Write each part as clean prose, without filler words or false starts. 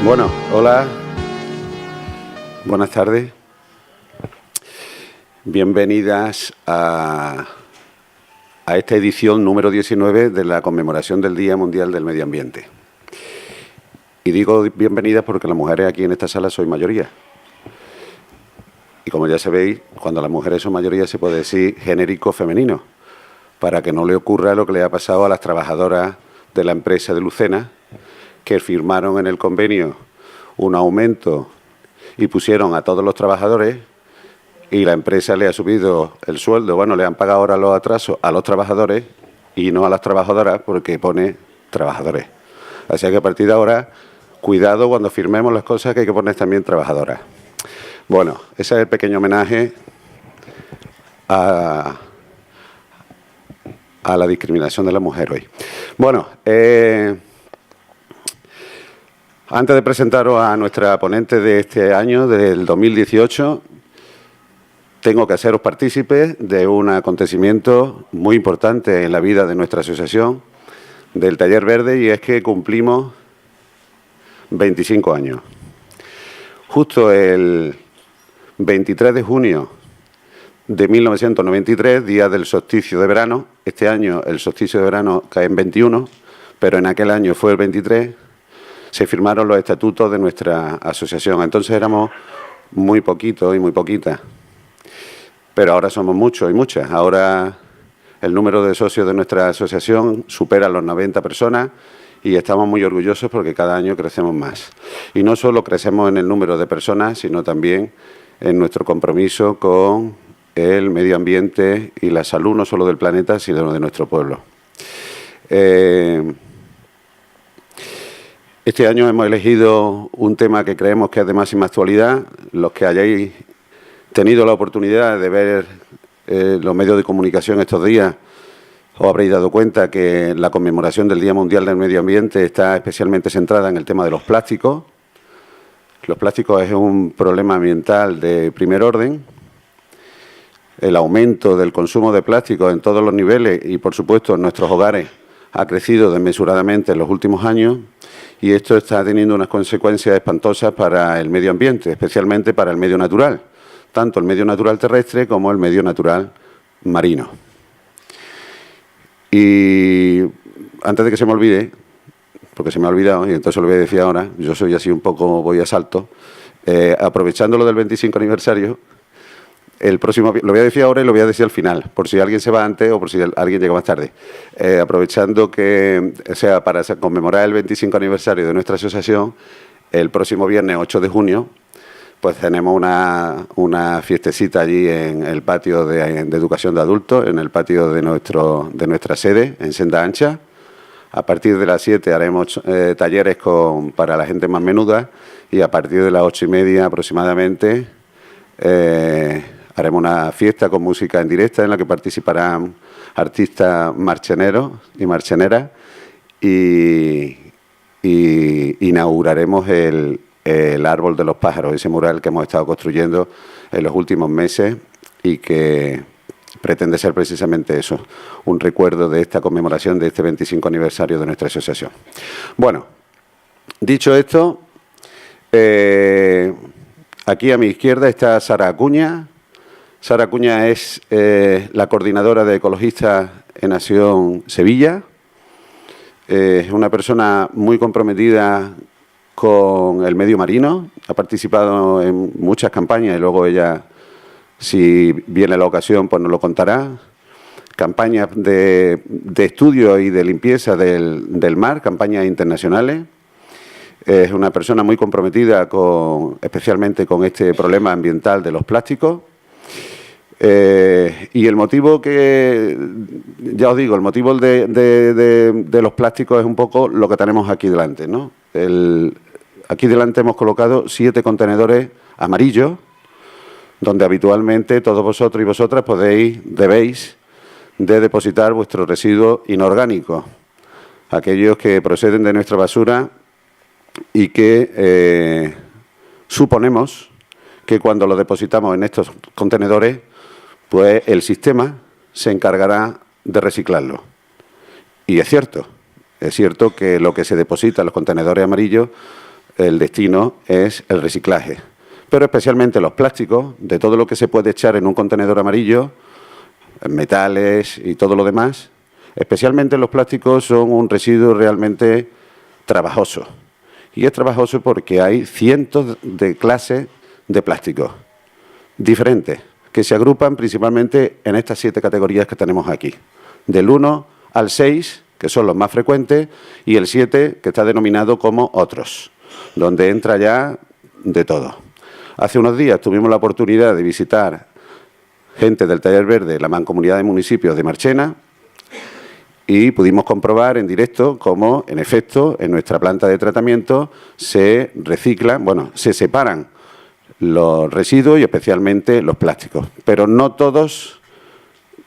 Bueno, hola, buenas tardes. Bienvenidas a esta edición número 19 de la conmemoración del Día Mundial del Medio Ambiente. Y digo bienvenidas porque las mujeres aquí en esta sala soy mayoría. Y como ya sabéis, cuando las mujeres son mayoría se puede decir genérico femenino, para que no le ocurra lo que le ha pasado a las trabajadoras de la empresa de Lucena, que firmaron en el convenio un aumento y pusieron a todos los trabajadores y la empresa le ha subido el sueldo. Bueno, le han pagado ahora los atrasos a los trabajadores y no a las trabajadoras porque pone trabajadores. Así que a partir de ahora, cuidado cuando firmemos las cosas que hay que poner también trabajadoras. Bueno, ese es el pequeño homenaje a la discriminación de la mujer hoy. Bueno, antes de presentaros a nuestra ponente de este año, del 2018, tengo que haceros partícipes de un acontecimiento muy importante en la vida de nuestra asociación, del Taller Verde, y es que cumplimos 25 años. Justo el 23 de junio de 1993, día del solsticio de verano, este año el solsticio de verano cae en 21, pero en aquel año fue el 23, se firmaron los estatutos de nuestra asociación. Entonces éramos muy poquitos y muy poquitas, pero ahora somos muchos y muchas. Ahora el número de socios de nuestra asociación supera los 90 personas y estamos muy orgullosos porque cada año crecemos más. Y no solo crecemos en el número de personas, sino también en nuestro compromiso con el medio ambiente y la salud, no solo del planeta, sino de nuestro pueblo. Este año hemos elegido un tema que creemos que es de máxima actualidad. Los que hayáis tenido la oportunidad de ver los medios de comunicación estos días, os habréis dado cuenta que la conmemoración del Día Mundial del Medio Ambiente está especialmente centrada en el tema de los plásticos. Los plásticos es un problema ambiental de primer orden. El aumento del consumo de plásticos en todos los niveles y, por supuesto, en nuestros hogares ha crecido desmesuradamente en los últimos años y esto está teniendo unas consecuencias espantosas para el medio ambiente, especialmente para el medio natural, tanto el medio natural terrestre como el medio natural marino. Y antes de que se me olvide, porque se me ha olvidado y entonces lo voy a decir ahora, yo soy así un poco, voy a salto, aprovechando lo del 25 aniversario, el próximo, lo voy a decir ahora y lo voy a decir al final, por si alguien se va antes o por si alguien llega más tarde. Aprovechando que, o sea, para conmemorar el 25 aniversario de nuestra asociación, el próximo viernes 8 de junio, pues tenemos una fiestecita allí en el patio de educación de adultos, en el patio de nuestra sede, en Senda Ancha. A partir de las 7 haremos talleres para la gente más menuda y a partir de las 8:30 aproximadamente haremos una fiesta con música en directa en la que participarán artistas marcheneros y marcheneras y inauguraremos el árbol de los pájaros, ese mural que hemos estado construyendo en los últimos meses y que pretende ser precisamente eso, un recuerdo de esta conmemoración de este 25 aniversario de nuestra asociación. Bueno, dicho esto, aquí a mi izquierda está Sara Acuña. Sara Acuña es la coordinadora de ecologistas en Acción Sevilla. Es una persona muy comprometida con el medio marino, ha participado en muchas campañas y luego ella, si viene la ocasión, pues nos lo contará. Campañas de estudio y de limpieza del mar, campañas internacionales. Es una persona muy comprometida especialmente con este problema ambiental de los plásticos. Y el motivo que, ya os digo, el motivo de los plásticos es un poco lo que tenemos aquí delante, ¿no? Aquí delante hemos colocado 7 contenedores amarillos, donde habitualmente todos vosotros y vosotras debéis de depositar vuestros residuos inorgánicos, aquellos que proceden de nuestra basura y que suponemos que cuando los depositamos en estos contenedores, pues el sistema se encargará de reciclarlo. Y es cierto que lo que se deposita en los contenedores amarillos el destino es el reciclaje. Pero especialmente los plásticos, de todo lo que se puede echar en un contenedor amarillo, metales y todo lo demás, especialmente los plásticos son un residuo realmente trabajoso. Y es trabajoso porque hay cientos de clases de plásticos diferentes, que se agrupan principalmente en estas 7 categorías que tenemos aquí. Del 1 al 6, que son los más frecuentes, y el 7, que está denominado como otros, donde entra ya de todo. Hace unos días tuvimos la oportunidad de visitar gente del Taller Verde, la Mancomunidad de Municipios de Marchena, y pudimos comprobar en directo cómo, en efecto, en nuestra planta de tratamiento se reciclan, se separan los residuos y especialmente los plásticos. Pero no todos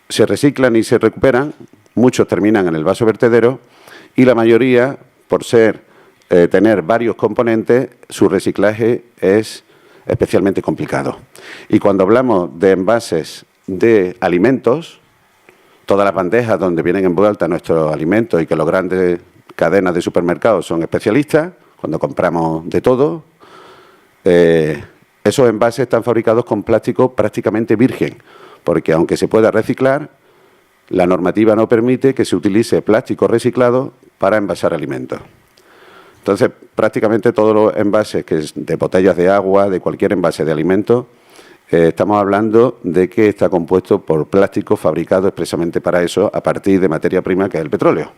se reciclan y se recuperan, muchos terminan en el vaso vertedero y la mayoría, por tener varios componentes, su reciclaje es especialmente complicado. Y cuando hablamos de envases de alimentos, todas las bandejas donde vienen envueltas nuestros alimentos y que las grandes cadenas de supermercados son especialistas, cuando compramos de todo, esos envases están fabricados con plástico prácticamente virgen, porque aunque se pueda reciclar, la normativa no permite que se utilice plástico reciclado para envasar alimentos. Entonces, prácticamente todos los envases de botellas de agua, de cualquier envase de alimentos, estamos hablando de que está compuesto por plástico fabricado expresamente para eso, a partir de materia prima que es el petróleo.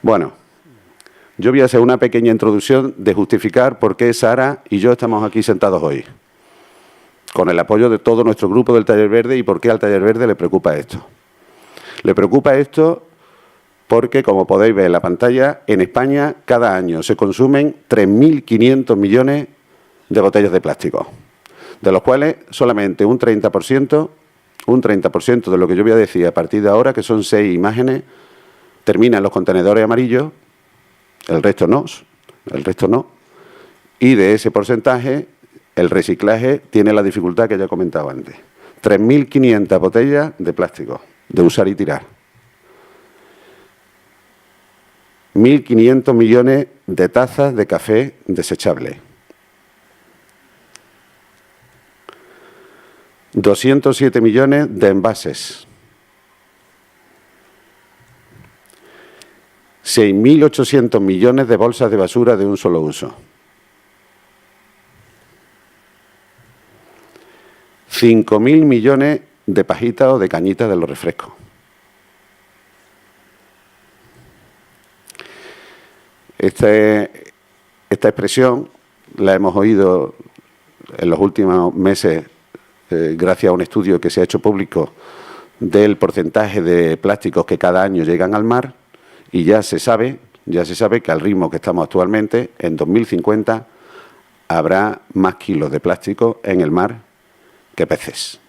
Bueno, yo voy a hacer una pequeña introducción de justificar por qué Sara y yo estamos aquí sentados hoy, con el apoyo de todo nuestro grupo del Taller Verde y por qué al Taller Verde le preocupa esto. Le preocupa esto porque, como podéis ver en la pantalla, en España cada año se consumen 3.500 millones de botellas de plástico, de los cuales solamente un 30% de lo que yo voy a decir a partir de ahora, que son 6 imágenes, termina en los contenedores amarillos, el resto no, y de ese porcentaje el reciclaje tiene la dificultad que ya he comentado antes. 3.500 botellas de plástico, de usar y tirar. 1.500 millones de tazas de café desechables. 207 millones de envases. 6.800 millones de bolsas de basura de un solo uso. 5.000 millones de pajitas o de cañitas de los refrescos. Esta expresión la hemos oído en los últimos meses gracias a un estudio que se ha hecho público del porcentaje de plásticos que cada año llegan al mar y ya se sabe que al ritmo que estamos actualmente, en 2050 habrá más kilos de plástico en el mar que peces.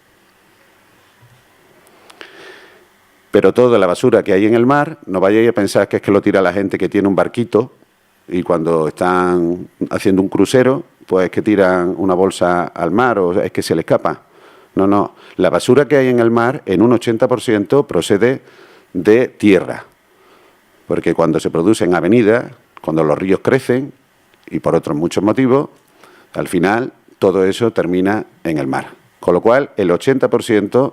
Pero toda la basura que hay en el mar, no vayáis a pensar que es que lo tira la gente que tiene un barquito y cuando están haciendo un crucero, pues que tiran una bolsa al mar o es que se le escapa. No. La basura que hay en el mar, en un 80% procede de tierra. Porque cuando se producen avenidas, cuando los ríos crecen y por otros muchos motivos, al final todo eso termina en el mar. Con lo cual, el 80%,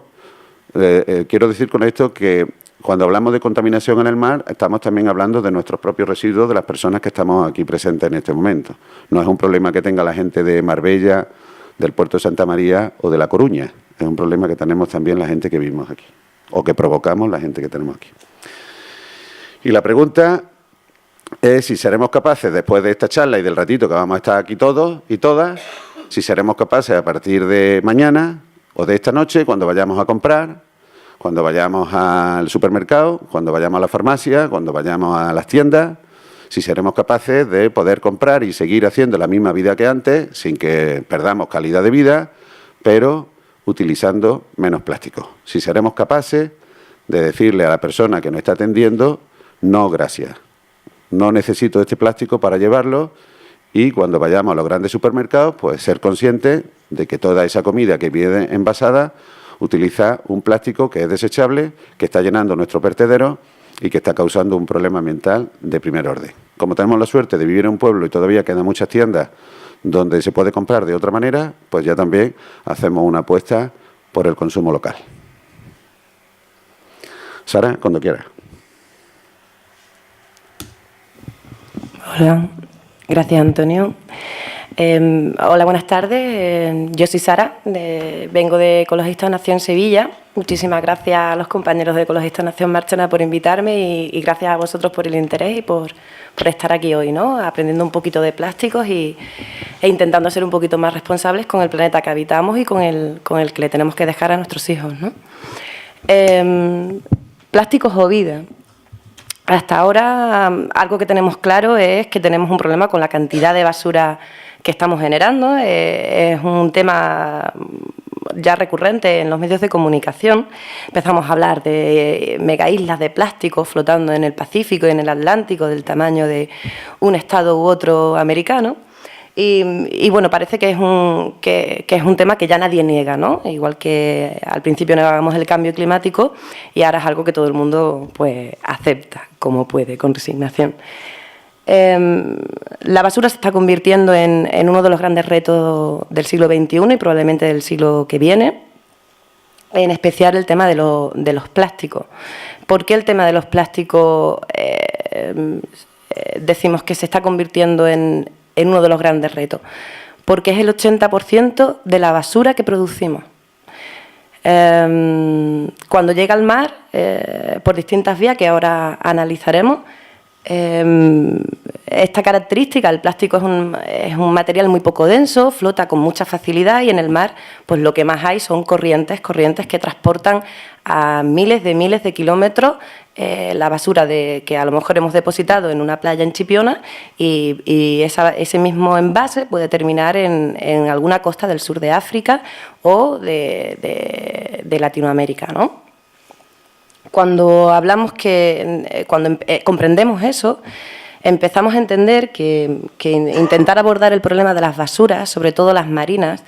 quiero decir con esto que cuando hablamos de contaminación en el mar, estamos también hablando de nuestros propios residuos, de las personas que estamos aquí presentes en este momento. No es un problema que tenga la gente de Marbella, del puerto de Santa María o de La Coruña. Es un problema que tenemos también la gente que vivimos aquí, o que provocamos la gente que tenemos aquí. Y la pregunta es si seremos capaces, después de esta charla y del ratito que vamos a estar aquí todos y todas, si seremos capaces a partir de mañana o de esta noche, cuando vayamos a comprar, cuando vayamos al supermercado, cuando vayamos a la farmacia, cuando vayamos a las tiendas, si seremos capaces de poder comprar y seguir haciendo la misma vida que antes, sin que perdamos calidad de vida, pero utilizando menos plástico. Si seremos capaces de decirle a la persona que nos está atendiendo, no, gracias, no necesito este plástico para llevarlo, y cuando vayamos a los grandes supermercados, pues ser conscientes de que toda esa comida que viene envasada utiliza un plástico que es desechable, que está llenando nuestro vertedero y que está causando un problema ambiental de primer orden. como tenemos la suerte de vivir en un pueblo y todavía quedan muchas tiendas donde se puede comprar de otra manera, pues ya también hacemos una apuesta por el consumo local. Sara, cuando quieras. Hola, gracias Antonio. Hola, buenas tardes. Yo soy Sara, vengo de Ecologistas Nación Sevilla. Muchísimas gracias a los compañeros de Ecologistas Nación Marchena por invitarme y gracias a vosotros por el interés y por estar aquí hoy, ¿no? Aprendiendo un poquito de plásticos e intentando ser un poquito más responsables con el planeta que habitamos y con el que le tenemos que dejar a nuestros hijos, ¿no? Plásticos o vida. Hasta ahora, algo que tenemos claro es que tenemos un problema con la cantidad de basura que estamos generando. Es un tema ya recurrente en los medios de comunicación. Empezamos a hablar de megaislas de plástico flotando en el Pacífico y en el Atlántico del tamaño de un estado u otro americano. Y bueno, parece que es un tema que ya nadie niega, ¿no? Igual que al principio negábamos el cambio climático y ahora es algo que todo el mundo pues acepta como puede, con resignación. La basura se está convirtiendo en uno de los grandes retos del siglo XXI y probablemente del siglo que viene, en especial el tema de los plásticos. ¿Por qué el tema de los plásticos decimos que se está convirtiendo en uno de los grandes retos? Porque es el 80% de la basura que producimos. Cuando llega al mar, por distintas vías que ahora analizaremos, esta característica, el plástico es un material muy poco denso, flota con mucha facilidad y en el mar pues lo que más hay son corrientes que transportan a miles de kilómetros la basura que a lo mejor hemos depositado en una playa en Chipiona y ese mismo envase puede terminar en alguna costa del sur de África o de Latinoamérica, ¿no? Cuando hablamos cuando comprendemos eso, empezamos a entender que intentar abordar el problema de las basuras, sobre todo las marinas,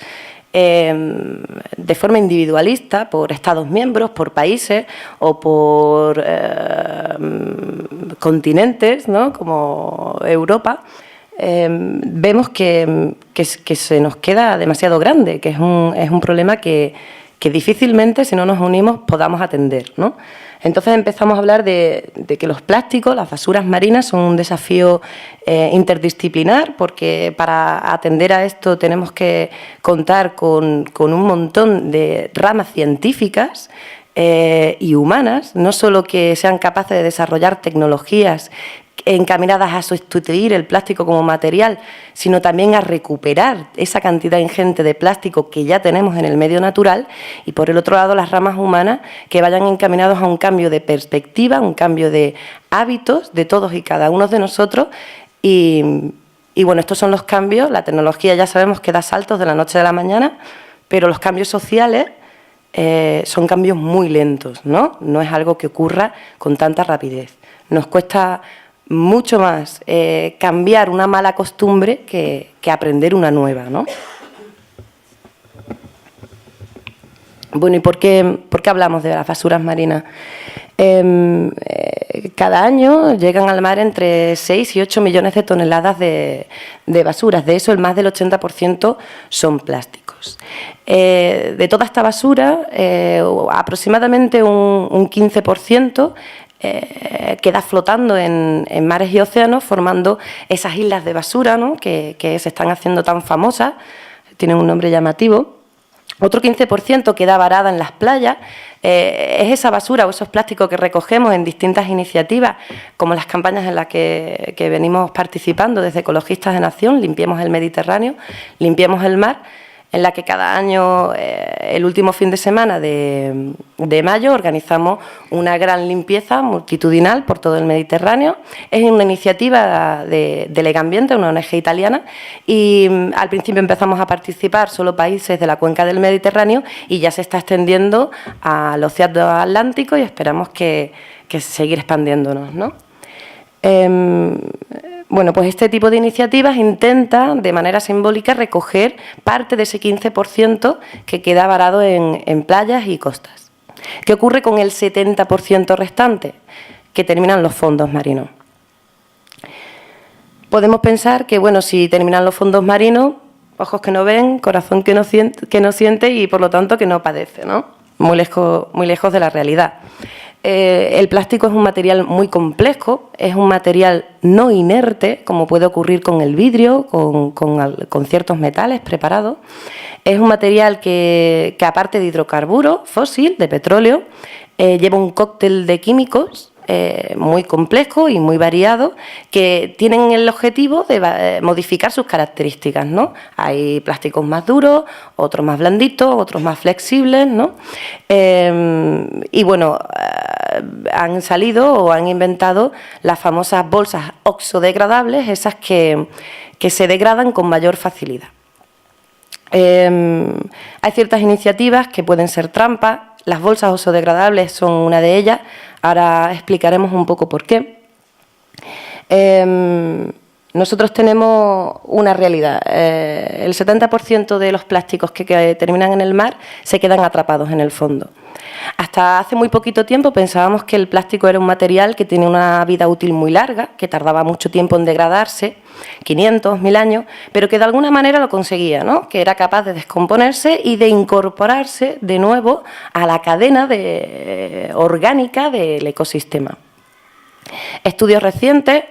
de forma individualista, por Estados miembros, por países o por continentes, ¿no? Como Europa, vemos que se nos queda demasiado grande, que es un problema que difícilmente, si no nos unimos, podamos atender, ¿no? Entonces empezamos a hablar de que los plásticos, las basuras marinas, son un desafío interdisciplinar, porque para atender a esto tenemos que contar con un montón de ramas científicas y humanas, no solo que sean capaces de desarrollar tecnologías encaminadas a sustituir el plástico como material, sino también a recuperar esa cantidad ingente de plástico que ya tenemos en el medio natural, y por el otro lado las ramas humanas que vayan encaminados a un cambio de perspectiva, un cambio de hábitos de todos y cada uno de nosotros. Y bueno, estos son los cambios. La tecnología ya sabemos que da saltos de la noche a la mañana, pero los cambios sociales son cambios muy lentos, ¿no? No es algo que ocurra con tanta rapidez. Nos cuesta mucho más cambiar una mala costumbre que aprender una nueva, ¿no? Bueno, ¿y por qué hablamos de las basuras marinas? Cada año llegan al mar entre 6 y 8 millones de toneladas de basuras. De eso, el más del 80% son plásticos. De toda esta basura, aproximadamente un 15% queda flotando en mares y océanos, formando esas islas de basura, ¿no? que se están haciendo tan famosas, tienen un nombre llamativo. Otro 15% queda varada en las playas. Es esa basura o esos plásticos que recogemos en distintas iniciativas, como las campañas en las que venimos participando desde Ecologistas de Nación, Limpiemos el Mediterráneo, Limpiemos el Mar, en la que cada año, el último fin de semana de mayo, organizamos una gran limpieza multitudinal por todo el Mediterráneo. Es una iniciativa de Legambiente, una ONG italiana, y al principio empezamos a participar solo países de la cuenca del Mediterráneo y ya se está extendiendo al Océano Atlántico y esperamos que seguir expandiéndonos, ¿no? Bueno, pues este tipo de iniciativas intenta, de manera simbólica, recoger parte de ese 15% que queda varado en playas y costas. ¿Qué ocurre con el 70% restante? Que terminan los fondos marinos. podemos pensar que, bueno, si terminan los fondos marinos, ojos que no ven, corazón que no siente y, por lo tanto, que no padece, ¿no? Muy lejos de la realidad. El plástico es un material muy complejo, es un material no inerte, como puede ocurrir con el vidrio, con ciertos metales preparados. Es un material que aparte de hidrocarburo fósil, de petróleo, lleva un cóctel de químicos muy complejo y muy variado, que tienen el objetivo de modificar sus características, ¿no? Hay plásticos más duros, otros más blanditos, otros más flexibles, ¿no? Y bueno, han salido o han inventado las famosas bolsas oxodegradables, esas que se degradan con mayor facilidad. Hay ciertas iniciativas que pueden ser trampas. Las bolsas oxodegradables son una de ellas. Ahora explicaremos un poco por qué. Nosotros tenemos una realidad. El 70% de los plásticos que terminan en el mar se quedan atrapados en el fondo. Hasta hace muy poquito tiempo pensábamos que el plástico era un material que tiene una vida útil muy larga, que tardaba mucho tiempo en degradarse, 500, 1000 años, pero que de alguna manera lo conseguía, ¿no? Que era capaz de descomponerse y de incorporarse de nuevo a la cadena orgánica del ecosistema. Estudios recientes,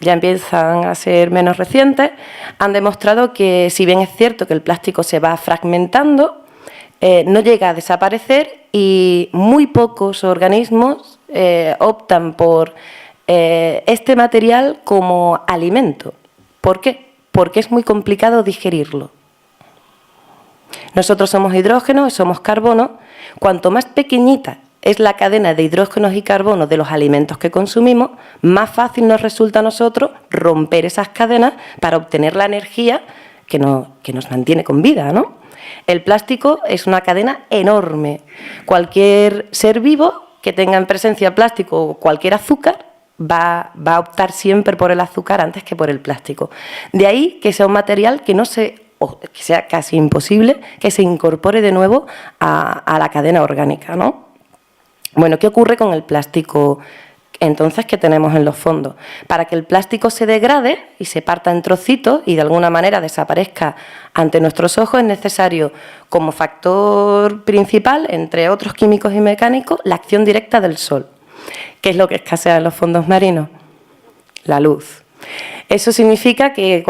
ya empiezan a ser menos recientes, han demostrado que, si bien es cierto que el plástico se va fragmentando, no llega a desaparecer y muy pocos organismos optan por este material como alimento. ¿Por qué? Porque es muy complicado digerirlo. Nosotros somos hidrógeno y somos carbono. Cuanto más pequeñita es la cadena de hidrógenos y carbono de los alimentos que consumimos, más fácil nos resulta a nosotros romper esas cadenas para obtener la energía que nos mantiene con vida, ¿no? El plástico es una cadena enorme. Cualquier ser vivo que tenga en presencia plástico o cualquier azúcar va a optar siempre por el azúcar antes que por el plástico. De ahí que sea un material que sea casi imposible que se incorpore de nuevo a la cadena orgánica, ¿no? Bueno, ¿qué ocurre con el plástico entonces que tenemos en los fondos? Para que el plástico se degrade y se parta en trocitos y de alguna manera desaparezca ante nuestros ojos, es necesario, como factor principal, entre otros químicos y mecánicos, la acción directa del sol. ¿Qué es lo que escasea en los fondos marinos? La luz. Eso significa que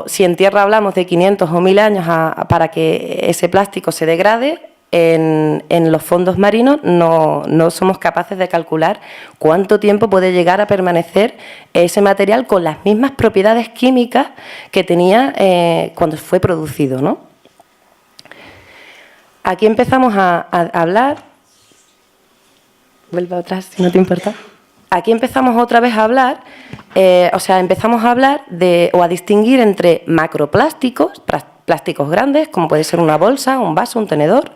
si en tierra hablamos de 500 o 1000 años para que ese plástico se degrade, en los fondos marinos no somos capaces de calcular cuánto tiempo puede llegar a permanecer ese material con las mismas propiedades químicas que tenía cuando fue producido, ¿no? Aquí empezamos a hablar. Vuelve atrás, si no te importa. Aquí empezamos otra vez a hablar, empezamos a hablar o a distinguir entre macroplásticos, plásticos grandes, como puede ser una bolsa, un vaso, un tenedor,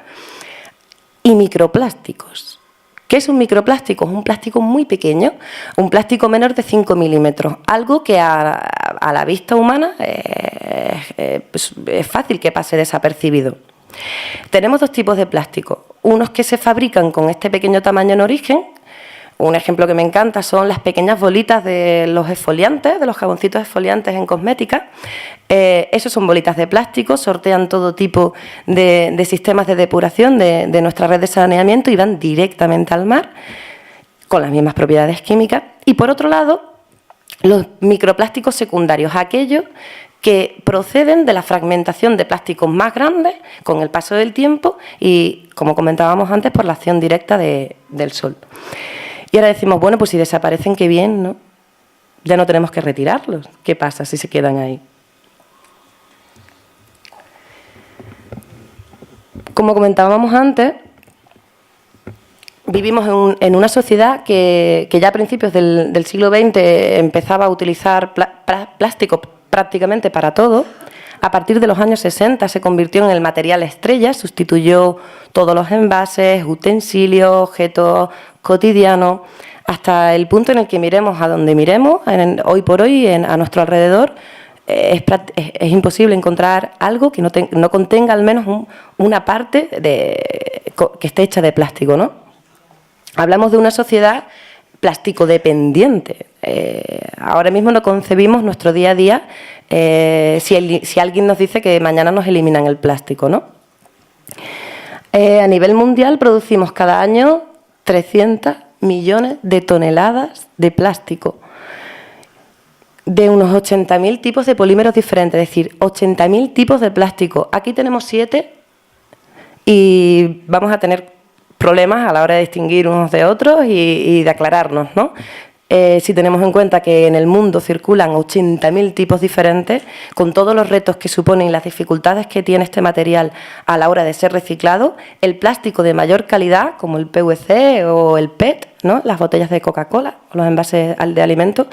y microplásticos. ¿Qué es un microplástico? Es un plástico muy pequeño, un plástico menor de 5 milímetros, algo que a la vista humana es fácil que pase desapercibido. Tenemos dos tipos de plástico, unos que se fabrican con este pequeño tamaño en origen. Un ejemplo que me encanta son las pequeñas bolitas de los exfoliantes, de los jaboncitos exfoliantes en cosmética. Esos son bolitas de plástico, sortean todo tipo de sistemas de depuración de nuestra red de saneamiento y van directamente al mar con las mismas propiedades químicas. Y por otro lado, los microplásticos secundarios, aquellos que proceden de la fragmentación de plásticos más grandes con el paso del tiempo y, como comentábamos antes, por la acción directa del sol. Y ahora decimos, bueno, pues si desaparecen, qué bien, ¿no? Ya no tenemos que retirarlos. ¿Qué pasa si se quedan ahí? Como comentábamos antes, vivimos en una sociedad que ya a principios del siglo XX empezaba a utilizar plástico prácticamente para todo. A partir de los años 60 se convirtió en el material estrella, sustituyó todos los envases, utensilios, objetos cotidianos, hasta el punto en el que miremos a donde miremos, hoy por hoy a nuestro alrededor, es imposible encontrar algo que no contenga al menos una parte que esté hecha de plástico, ¿no? Hablamos de una sociedad plástico dependiente. Ahora mismo no concebimos nuestro día a día si alguien nos dice que mañana nos eliminan el plástico, ¿no? A nivel mundial producimos cada año 300 millones de toneladas de plástico, de unos 80.000 tipos de polímeros diferentes, es decir, 80.000 tipos de plástico. Aquí tenemos 7 y vamos a tener problemas a la hora de distinguir unos de otros y de aclararnos, ¿no? Si tenemos en cuenta que en el mundo circulan 80.000 tipos diferentes, con todos los retos que suponen y las dificultades que tiene este material a la hora de ser reciclado, el plástico de mayor calidad, como el PVC o el PET, ¿no?, las botellas de Coca-Cola o los envases de alimentos,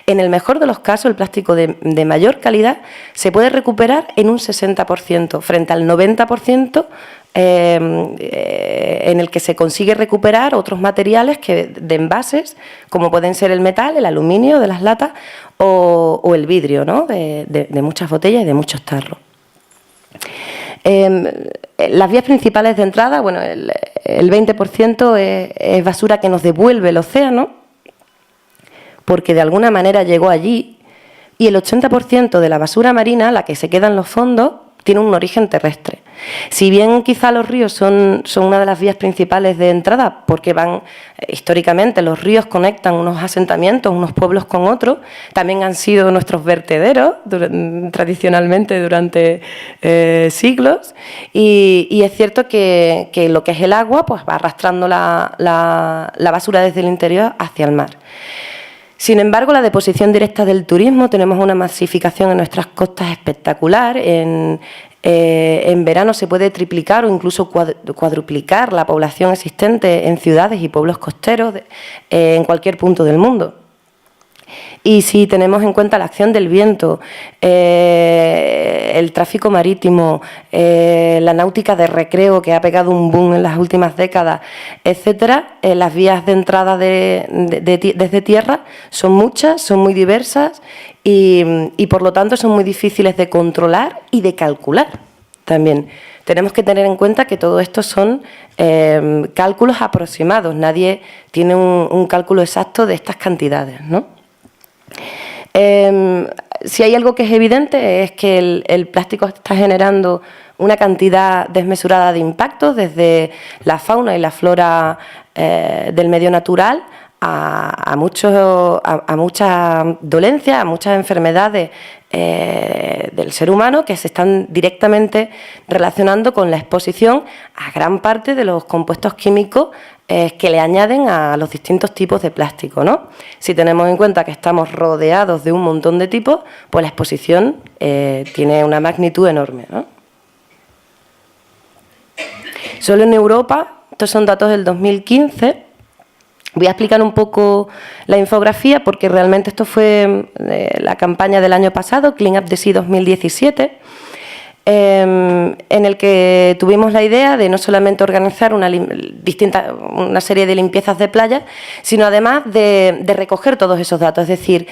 en el mejor de los casos, el plástico de mayor calidad se puede recuperar en un 60%, frente al 90% en el que se consigue recuperar otros materiales de envases, como pueden ser el metal, el aluminio de las latas o el vidrio, ¿no?, de muchas botellas y de muchos tarros. Las vías principales de entrada, bueno, el 20% es basura que nos devuelve el océano, porque de alguna manera llegó allí, y el 80% de la basura marina, la que se queda en los fondos, tiene un origen terrestre. Si bien quizá los ríos son una de las vías principales de entrada, porque históricamente los ríos conectan unos asentamientos, unos pueblos con otros, también han sido nuestros vertederos tradicionalmente durante siglos, y es cierto que lo que es el agua pues va arrastrando la basura desde el interior hacia el mar. Sin embargo, la deposición directa del turismo, tenemos una masificación en nuestras costas espectacular. En verano se puede triplicar o incluso cuadruplicar la población existente en ciudades y pueblos costeros en cualquier punto del mundo. Y si tenemos en cuenta la acción del viento, el tráfico marítimo, la náutica de recreo, que ha pegado un boom en las últimas décadas, etcétera, las vías de entrada desde tierra son muchas, son muy diversas y por lo tanto son muy difíciles de controlar y de calcular también. Tenemos que tener en cuenta que todo esto son cálculos aproximados, nadie tiene un cálculo exacto de estas cantidades, ¿no? Si hay algo que es evidente es que el plástico está generando una cantidad desmesurada de impactos desde la fauna y la flora del medio natural a muchas dolencias, a muchas enfermedades del ser humano que se están directamente relacionando con la exposición a gran parte de los compuestos químicos que le añaden a los distintos tipos de plástico, ¿no? Si tenemos en cuenta que estamos rodeados de un montón de tipos, pues la exposición tiene una magnitud enorme, ¿no? Solo en Europa, estos son datos del 2015, voy a explicar un poco la infografía porque realmente esto fue la campaña del año pasado, Clean Up the Sea 2017, en el que tuvimos la idea de no solamente organizar una serie de limpiezas de playa, sino además de recoger todos esos datos, es decir,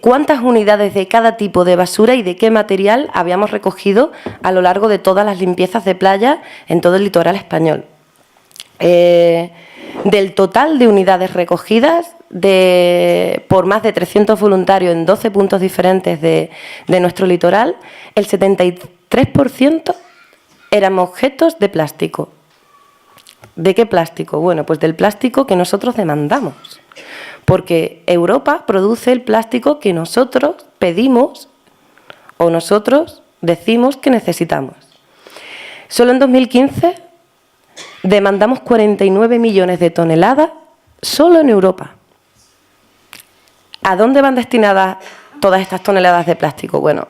cuántas unidades de cada tipo de basura y de qué material habíamos recogido a lo largo de todas las limpiezas de playa en todo el litoral español. Del total de unidades recogidas por más de 300 voluntarios en 12 puntos diferentes de nuestro litoral, el 73% eran objetos de plástico. ¿De qué plástico? Bueno, pues del plástico que nosotros demandamos, porque Europa produce el plástico que nosotros pedimos o nosotros decimos que necesitamos. Solo en 2015 demandamos 49 millones de toneladas solo en Europa. ¿A dónde van destinadas todas estas toneladas de plástico? Bueno,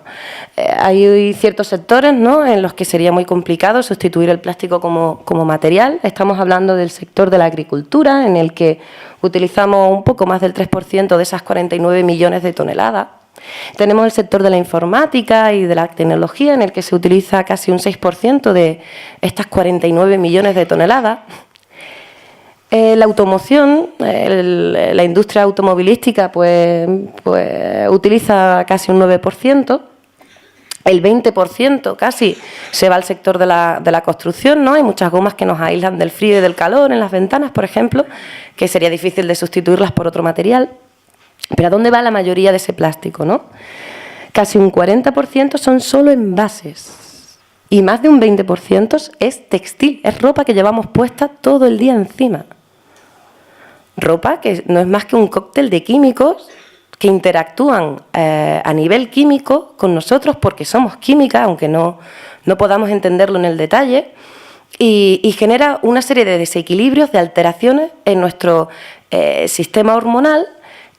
hay ciertos sectores, ¿no?, en los que sería muy complicado sustituir el plástico como material. Estamos hablando del sector de la agricultura, en el que utilizamos un poco más del 3% de esas 49 millones de toneladas. Tenemos el sector de la informática y de la tecnología, en el que se utiliza casi un 6% de estas 49 millones de toneladas. La automoción, la industria automovilística, pues utiliza casi un 9%. El 20% casi se va al sector de la construcción, ¿no? Hay muchas gomas que nos aíslan del frío y del calor en las ventanas, por ejemplo, que sería difícil de sustituirlas por otro material. Pero ¿a dónde va la mayoría de ese plástico, no? Casi un 40% son solo envases y más de un 20% es textil, es ropa que llevamos puesta todo el día encima. Ropa que no es más que un cóctel de químicos que interactúan a nivel químico con nosotros porque somos químicas, aunque no podamos entenderlo en el detalle, y genera una serie de desequilibrios, de alteraciones en nuestro sistema hormonal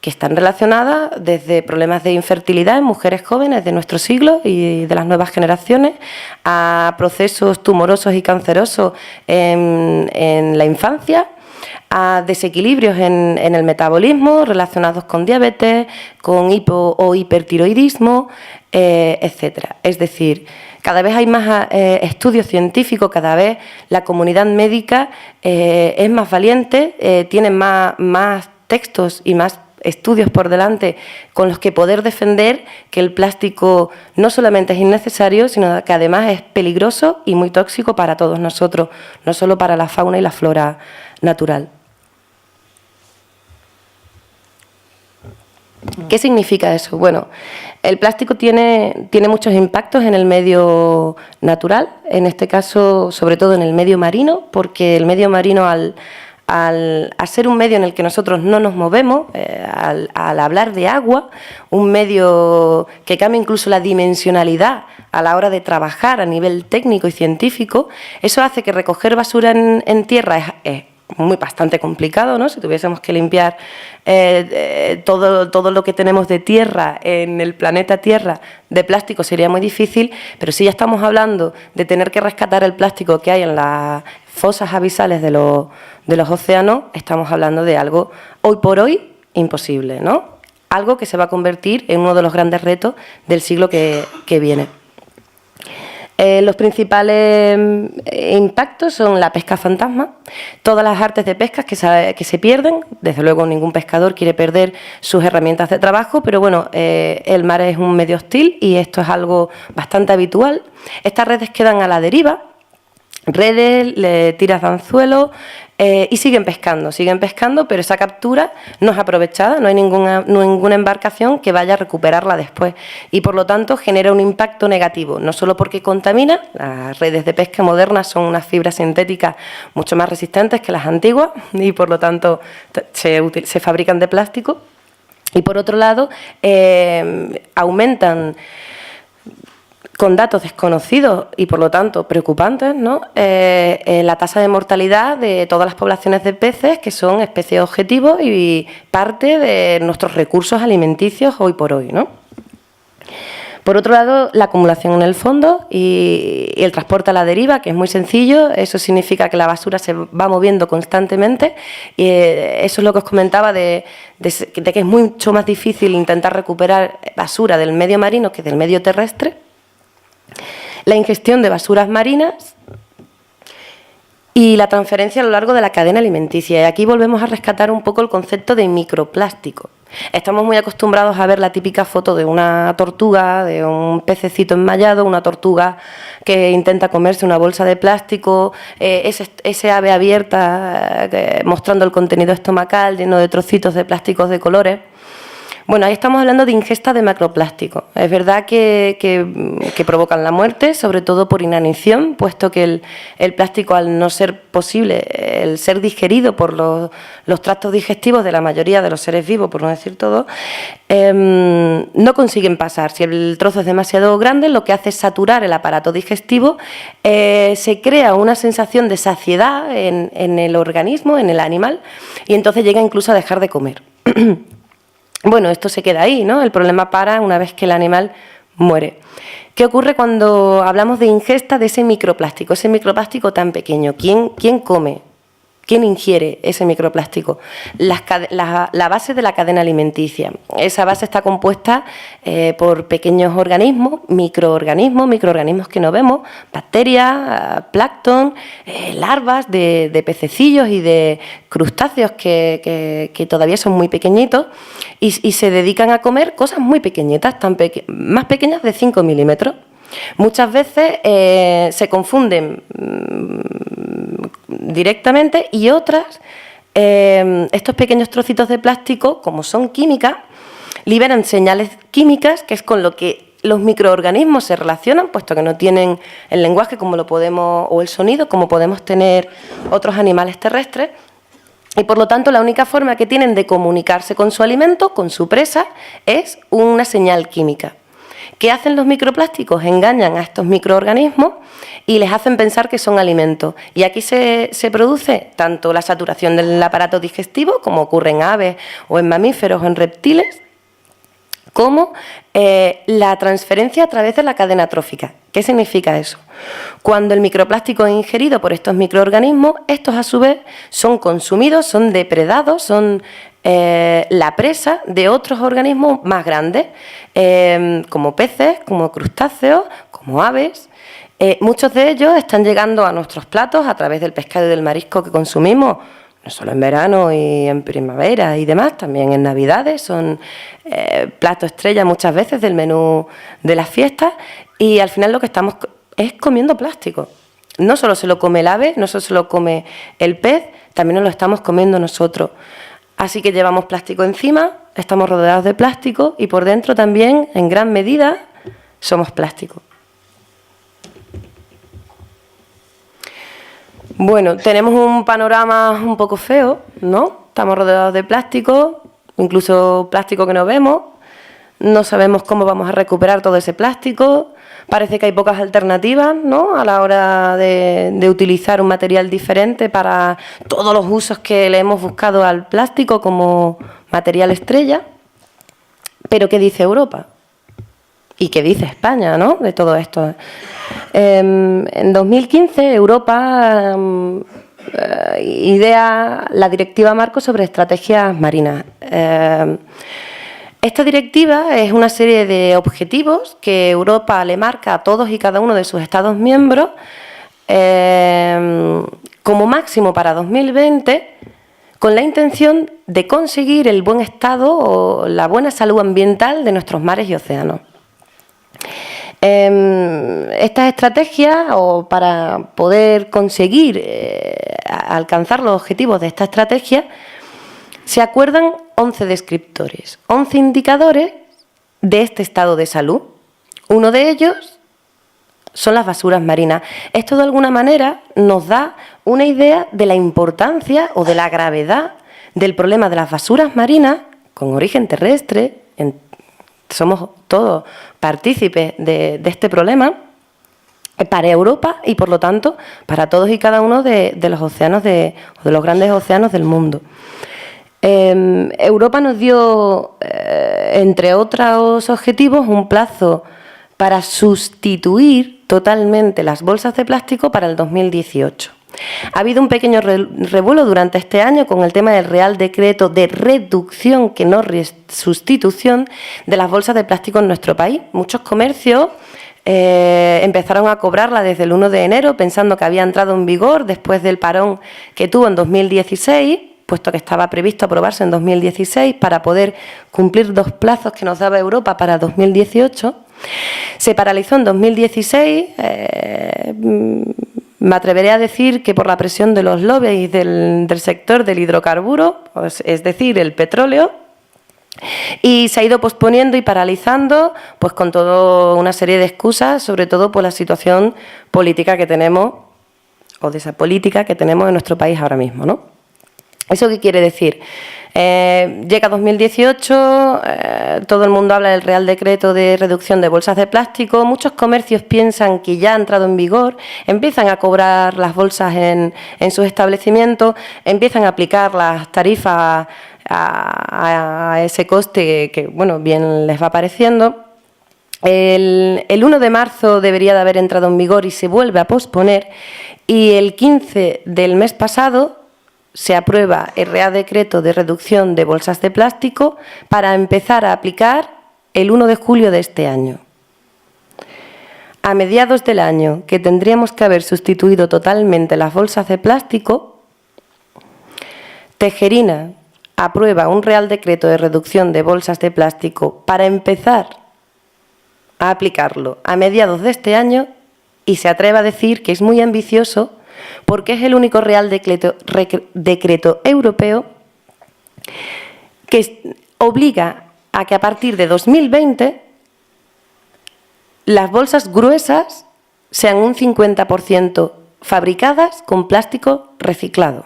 que están relacionadas desde problemas de infertilidad en mujeres jóvenes de nuestro siglo y de las nuevas generaciones a procesos tumorosos y cancerosos en la infancia, a desequilibrios en el metabolismo relacionados con diabetes, con hipo o hipertiroidismo, etcétera. Es decir, cada vez hay más estudios científicos, cada vez la comunidad médica es más valiente, tiene más textos y más estudios por delante con los que poder defender que el plástico no solamente es innecesario, sino que además es peligroso y muy tóxico para todos nosotros, no solo para la fauna y la flora natural. ¿Qué significa eso? Bueno, el plástico tiene muchos impactos en el medio natural, en este caso, sobre todo en el medio marino, porque el medio marino, al ser un medio en el que nosotros no nos movemos, al hablar de agua, un medio que cambia incluso la dimensionalidad a la hora de trabajar a nivel técnico y científico, eso hace que recoger basura en tierra es bastante complicado, ¿no? Si tuviésemos que limpiar todo lo que tenemos de tierra en el planeta Tierra de plástico sería muy difícil, pero si ya estamos hablando de tener que rescatar el plástico que hay en las fosas abisales de los océanos, estamos hablando de algo hoy por hoy imposible, ¿no? Algo que se va a convertir en uno de los grandes retos del siglo que viene. Los principales impactos son la pesca fantasma, todas las artes de pesca que se pierden. Desde luego ningún pescador quiere perder sus herramientas de trabajo, pero bueno, el mar es un medio hostil y esto es algo bastante habitual. Estas redes quedan a la deriva, redes, tiras de anzuelo y siguen pescando, pero esa captura no es aprovechada, no hay ninguna embarcación que vaya a recuperarla después y por lo tanto genera un impacto negativo, no solo porque contamina, las redes de pesca modernas son unas fibras sintéticas mucho más resistentes que las antiguas y por lo tanto se fabrican de plástico y por otro lado aumentan con datos desconocidos y, por lo tanto, preocupantes, ¿no? La tasa de mortalidad de todas las poblaciones de peces, que son especies objetivo y parte de nuestros recursos alimenticios hoy por hoy, ¿no? Por otro lado, la acumulación en el fondo y el transporte a la deriva, que es muy sencillo. Eso significa que la basura se va moviendo constantemente y eso es lo que os comentaba de que es mucho más difícil intentar recuperar basura del medio marino que del medio terrestre. La ingestión de basuras marinas y la transferencia a lo largo de la cadena alimenticia. Y aquí volvemos a rescatar un poco el concepto de microplástico. Estamos muy acostumbrados a ver la típica foto de una tortuga, de un pececito enmayado, una tortuga que intenta comerse una bolsa de plástico, ese ave abierta mostrando el contenido estomacal lleno de trocitos de plásticos de colores. Bueno, ahí estamos hablando de ingesta de macroplásticos. Es verdad que provocan la muerte, sobre todo por inanición, puesto que el plástico, al no ser posible el ser digerido por los tractos digestivos de la mayoría de los seres vivos, por no decir todo, no consiguen pasar. Si el trozo es demasiado grande, lo que hace es saturar el aparato digestivo, se crea una sensación de saciedad en el organismo, en el animal, y entonces llega incluso a dejar de comer. Bueno, esto se queda ahí, ¿no? El problema para una vez que el animal muere. ¿Qué ocurre cuando hablamos de ingesta de ese microplástico tan pequeño? ¿Quién come? ¿Quién ingiere ese microplástico? La base de la cadena alimenticia. Esa base está compuesta por pequeños organismos, microorganismos que no vemos, bacterias, plancton, larvas de pececillos y de crustáceos que todavía son muy pequeñitos y se dedican a comer cosas muy pequeñitas, más pequeñas de 5 milímetros. Muchas veces se confunden directamente y otras, estos pequeños trocitos de plástico, como son químicas, liberan señales químicas, que es con lo que los microorganismos se relacionan, puesto que no tienen el lenguaje como lo podemos, o el sonido, como podemos tener otros animales terrestres. Y por lo tanto, la única forma que tienen de comunicarse con su alimento, con su presa, es una señal química. ¿Qué hacen los microplásticos? Engañan a estos microorganismos y les hacen pensar que son alimentos. Y aquí se produce tanto la saturación del aparato digestivo, como ocurre en aves o en mamíferos o en reptiles, como la transferencia a través de la cadena trófica. ¿Qué significa eso? Cuando el microplástico es ingerido por estos microorganismos, estos a su vez son consumidos, son depredados, son la presa de otros organismos más grandes, como peces, como crustáceos, como aves. Muchos de ellos están llegando a nuestros platos a través del pescado y del marisco que consumimos, no solo en verano y en primavera y demás, también en Navidades, son plato estrella muchas veces del menú de las fiestas, y al final lo que estamos es comiendo plástico. No solo se lo come el ave, no solo se lo come el pez, también nos lo estamos comiendo nosotros. Así que llevamos plástico encima, estamos rodeados de plástico y por dentro también, en gran medida, somos plástico. Bueno, tenemos un panorama un poco feo, ¿no? Estamos rodeados de plástico, incluso plástico que no vemos. No sabemos cómo vamos a recuperar todo ese plástico. Parece que hay pocas alternativas, ¿no?, a la hora de utilizar un material diferente para todos los usos que le hemos buscado al plástico como material estrella. Pero ¿qué dice Europa? ¿Y qué dice España, ¿no?, de todo esto? En 2015 Europa idea la Directiva Marco sobre Estrategias Marinas. Esta directiva es una serie de objetivos que Europa le marca a todos y cada uno de sus Estados miembros como máximo para 2020, con la intención de conseguir el buen estado o la buena salud ambiental de nuestros mares y océanos. Estas estrategias, o para poder conseguir alcanzar los objetivos de esta estrategia, se acuerdan 11 descriptores, 11 indicadores de este estado de salud. Uno de ellos son las basuras marinas. Esto de alguna manera nos da una idea de la importancia o de la gravedad del problema de las basuras marinas con origen terrestre. Somos todos partícipes de este problema para Europa y, por lo tanto, para todos y cada uno de los océanos, de los grandes océanos del mundo. Europa nos dio, entre otros objetivos, un plazo para sustituir totalmente las bolsas de plástico para el 2018. Ha habido un pequeño revuelo durante este año con el tema del Real Decreto de reducción, que no sustitución, de las bolsas de plástico en nuestro país. Muchos comercios empezaron a cobrarla desde el 1 de enero, pensando que había entrado en vigor después del parón que tuvo en 2016, puesto que estaba previsto aprobarse en 2016 para poder cumplir 2 plazos que nos daba Europa para 2018. Se paralizó en 2016, me atreveré a decir que por la presión de los lobbies del sector del hidrocarburo, es decir, el petróleo, y se ha ido posponiendo y paralizando, pues con toda una serie de excusas, sobre todo por la situación política que tenemos, o de esa política que tenemos en nuestro país ahora mismo, ¿no? ¿Eso qué quiere decir? Llega 2018, todo el mundo habla del Real Decreto de reducción de bolsas de plástico, muchos comercios piensan que ya ha entrado en vigor, empiezan a cobrar las bolsas en sus establecimientos, empiezan a aplicar las tarifas a ese coste que, bueno, bien les va pareciendo. El 1 de marzo debería de haber entrado en vigor y se vuelve a posponer, y el 15 del mes pasado se aprueba el Real Decreto de reducción de bolsas de plástico para empezar a aplicar el 1 de julio de este año. A mediados del año, que tendríamos que haber sustituido totalmente las bolsas de plástico, Tejerina aprueba un Real Decreto de reducción de bolsas de plástico para empezar a aplicarlo a mediados de este año y se atreve a decir que es muy ambicioso porque es el único real decreto europeo que obliga a que a partir de 2020 las bolsas gruesas sean un 50% fabricadas con plástico reciclado.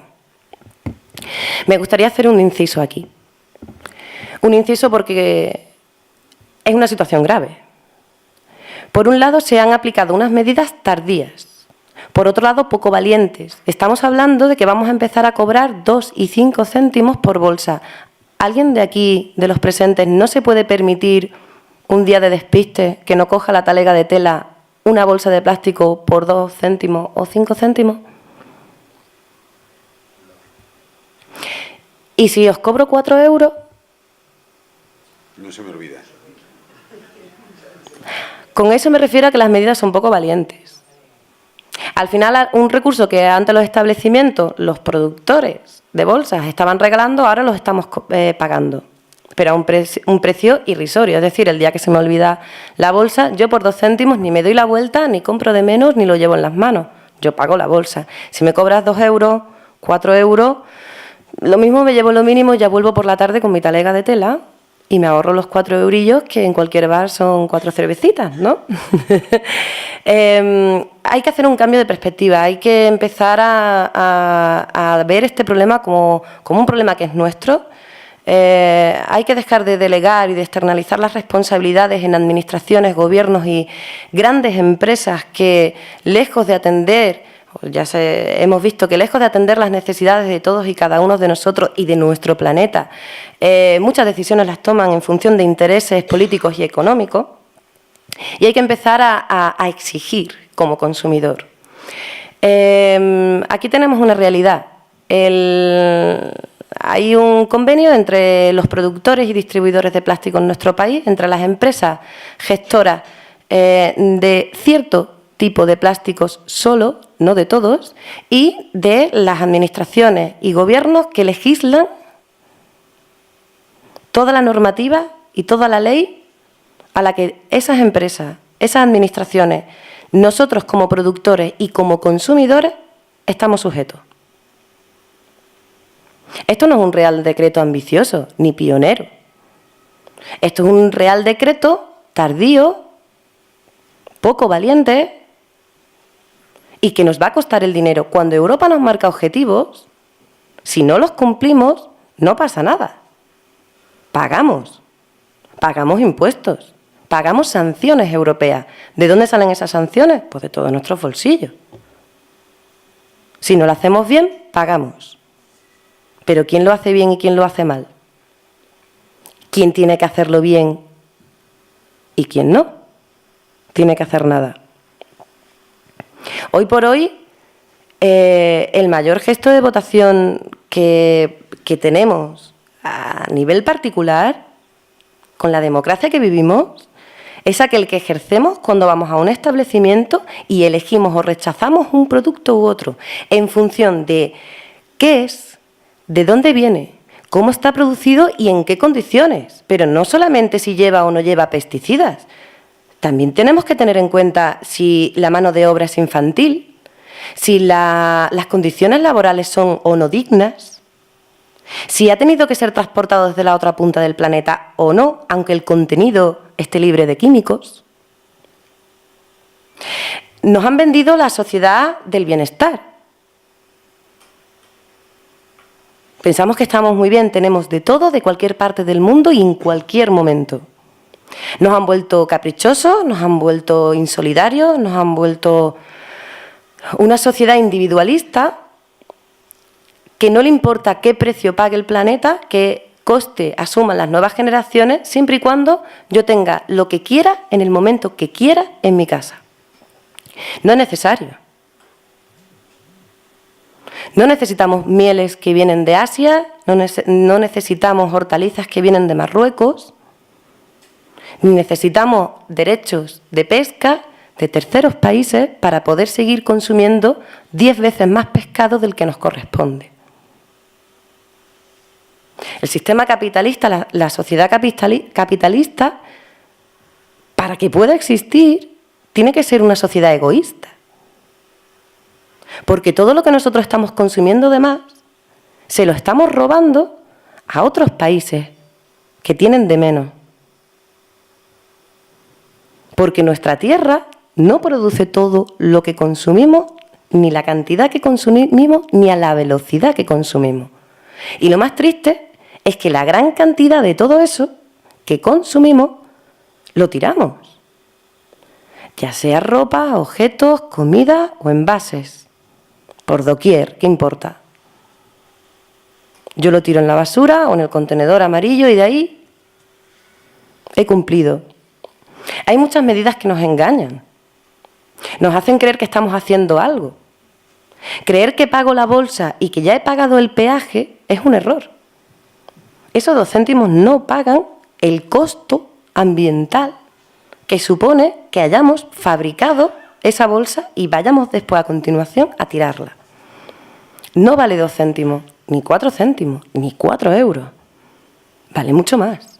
Me gustaría hacer un inciso aquí. Un inciso porque es una situación grave. Por un lado, se han aplicado unas medidas tardías. Por otro lado, poco valientes. Estamos hablando de que vamos a empezar a cobrar 2 y 5 céntimos por bolsa. ¿Alguien de aquí, de los presentes, no se puede permitir un día de despiste que no coja la talega de tela una bolsa de plástico por 2 céntimos o 5 céntimos? Y si os cobro 4 euros... No se me olvida. Con eso me refiero a que las medidas son poco valientes. Al final, un recurso que antes los establecimientos, los productores de bolsas estaban regalando, ahora los estamos pagando. Pero a un precio irrisorio. Es decir, el día que se me olvida la bolsa, yo por 2 céntimos ni me doy la vuelta, ni compro de menos, ni lo llevo en las manos. Yo pago la bolsa. Si me cobras 2 euros, 4 euros, lo mismo me llevo lo mínimo y ya vuelvo por la tarde con mi talega de tela y me ahorro los 4 eurillos que en cualquier bar son 4 cervecitas, ¿no? Hay que hacer un cambio de perspectiva, hay que empezar a ver este problema como un problema que es nuestro. Hay que dejar de delegar y de externalizar las responsabilidades en administraciones, gobiernos y grandes empresas que, lejos de atender, hemos visto que lejos de atender las necesidades de todos y cada uno de nosotros y de nuestro planeta, muchas decisiones las toman en función de intereses políticos y económicos, y hay que empezar a exigir como consumidor. Aquí tenemos una realidad. Hay un convenio entre los productores y distribuidores de plástico en nuestro país, entre las empresas gestoras de cierto tipo de plásticos solo, no de todos, y de las administraciones y gobiernos que legislan toda la normativa y toda la ley a la que esas empresas, esas administraciones, nosotros como productores y como consumidores estamos sujetos. Esto no es un Real Decreto ambicioso ni pionero. Esto es un Real Decreto tardío, poco valiente y que nos va a costar el dinero. Cuando Europa nos marca objetivos, si no los cumplimos, no pasa nada. Pagamos impuestos, pagamos sanciones europeas. ¿De dónde salen esas sanciones? Pues de todos nuestros bolsillos. Si no lo hacemos bien, pagamos. Pero ¿quién lo hace bien y quién lo hace mal? ¿Quién tiene que hacerlo bien y quién no tiene que hacer nada? Hoy por hoy, el mayor gesto de votación que tenemos a nivel particular, con la democracia que vivimos, es aquel que ejercemos cuando vamos a un establecimiento y elegimos o rechazamos un producto u otro en función de qué es, de dónde viene, cómo está producido y en qué condiciones. Pero no solamente si lleva o no lleva pesticidas. También tenemos que tener en cuenta si la mano de obra es infantil, si las condiciones laborales son o no dignas, si ha tenido que ser transportado desde la otra punta del planeta o no, aunque el contenido esté libre de químicos. Nos han vendido la sociedad del bienestar. Pensamos que estamos muy bien, tenemos de todo, de cualquier parte del mundo y en cualquier momento. Nos han vuelto caprichosos, nos han vuelto insolidarios, nos han vuelto una sociedad individualista que no le importa qué precio pague el planeta, qué coste asuman las nuevas generaciones, siempre y cuando yo tenga lo que quiera en el momento que quiera en mi casa. No es necesario. No necesitamos mieles que vienen de Asia, no necesitamos hortalizas que vienen de Marruecos, ni necesitamos derechos de pesca de terceros países para poder seguir consumiendo 10 veces más pescado del que nos corresponde. El sistema capitalista, la sociedad capitalista, para que pueda existir, tiene que ser una sociedad egoísta. Porque todo lo que nosotros estamos consumiendo de más, se lo estamos robando a otros países que tienen de menos. Porque nuestra tierra no produce todo lo que consumimos, ni la cantidad que consumimos, ni a la velocidad que consumimos. Y lo más triste es que la gran cantidad de todo eso que consumimos, lo tiramos. Ya sea ropa, objetos, comida o envases. Por doquier, ¿qué importa? Yo lo tiro en la basura o en el contenedor amarillo y de ahí he cumplido. Hay muchas medidas que nos engañan. Nos hacen creer que estamos haciendo algo. Creer que pago la bolsa y que ya he pagado el peaje es un error. Esos 2 céntimos no pagan el costo ambiental que supone que hayamos fabricado esa bolsa y vayamos después a continuación a tirarla. No vale 2 céntimos, ni 4 céntimos, ni 4 euros. Vale mucho más.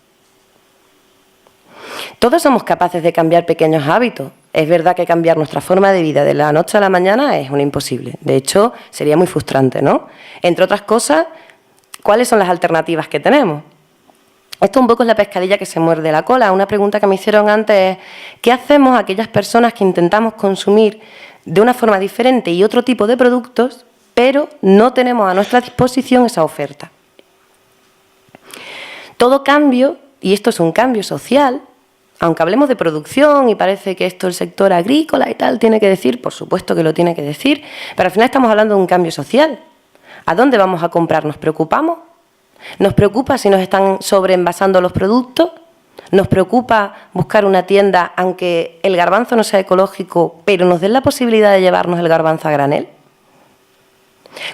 Todos somos capaces de cambiar pequeños hábitos. Es verdad que cambiar nuestra forma de vida de la noche a la mañana es un imposible. De hecho, sería muy frustrante, ¿no? Entre otras cosas, ¿cuáles son las alternativas que tenemos? Esto un poco es la pescadilla que se muerde la cola. Una pregunta que me hicieron antes es, ¿qué hacemos aquellas personas que intentamos consumir de una forma diferente y otro tipo de productos, pero no tenemos a nuestra disposición esa oferta? Todo cambio, y esto es un cambio social, aunque hablemos de producción y parece que esto el sector agrícola y tal tiene que decir, por supuesto que lo tiene que decir, pero al final estamos hablando de un cambio social. ¿A dónde vamos a comprar? ¿Nos preocupamos? ¿Nos preocupa si nos están sobreenvasando los productos? ¿Nos preocupa buscar una tienda aunque el garbanzo no sea ecológico, pero nos den la posibilidad de llevarnos el garbanzo a granel?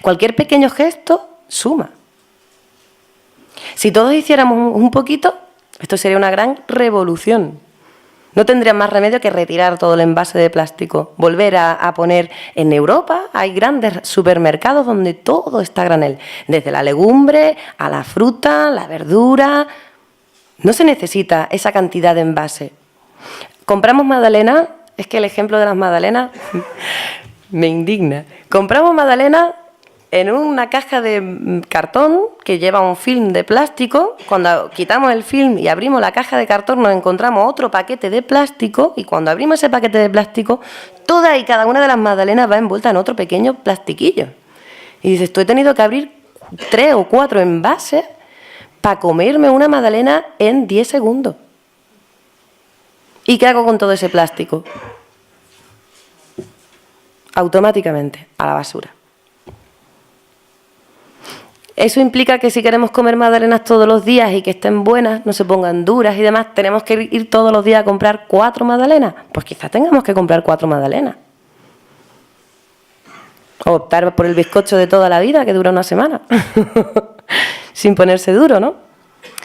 Cualquier pequeño gesto suma. Si todos hiciéramos un poquito, esto sería una gran revolución. No tendría más remedio que retirar todo el envase de plástico, volver a poner. En Europa hay grandes supermercados donde todo está a granel, desde la legumbre a la fruta, la verdura. No se necesita esa cantidad de envase. Compramos magdalenas, es que el ejemplo de las magdalenas me indigna. Compramos magdalenas en una caja de cartón que lleva un film de plástico. Cuando quitamos el film y abrimos la caja de cartón nos encontramos otro paquete de plástico y cuando abrimos ese paquete de plástico, toda y cada una de las magdalenas va envuelta en otro pequeño plastiquillo. Y dices, tú he tenido que abrir 3 o 4 envases para comerme una magdalena en 10 segundos. ¿Y qué hago con todo ese plástico? Automáticamente a la basura. Eso implica que si queremos comer magdalenas todos los días y que estén buenas, no se pongan duras y demás, ¿tenemos que ir todos los días a comprar 4 magdalenas? Pues quizás tengamos que comprar 4 magdalenas. O optar por el bizcocho de toda la vida, que dura una semana. Sin ponerse duro, ¿no?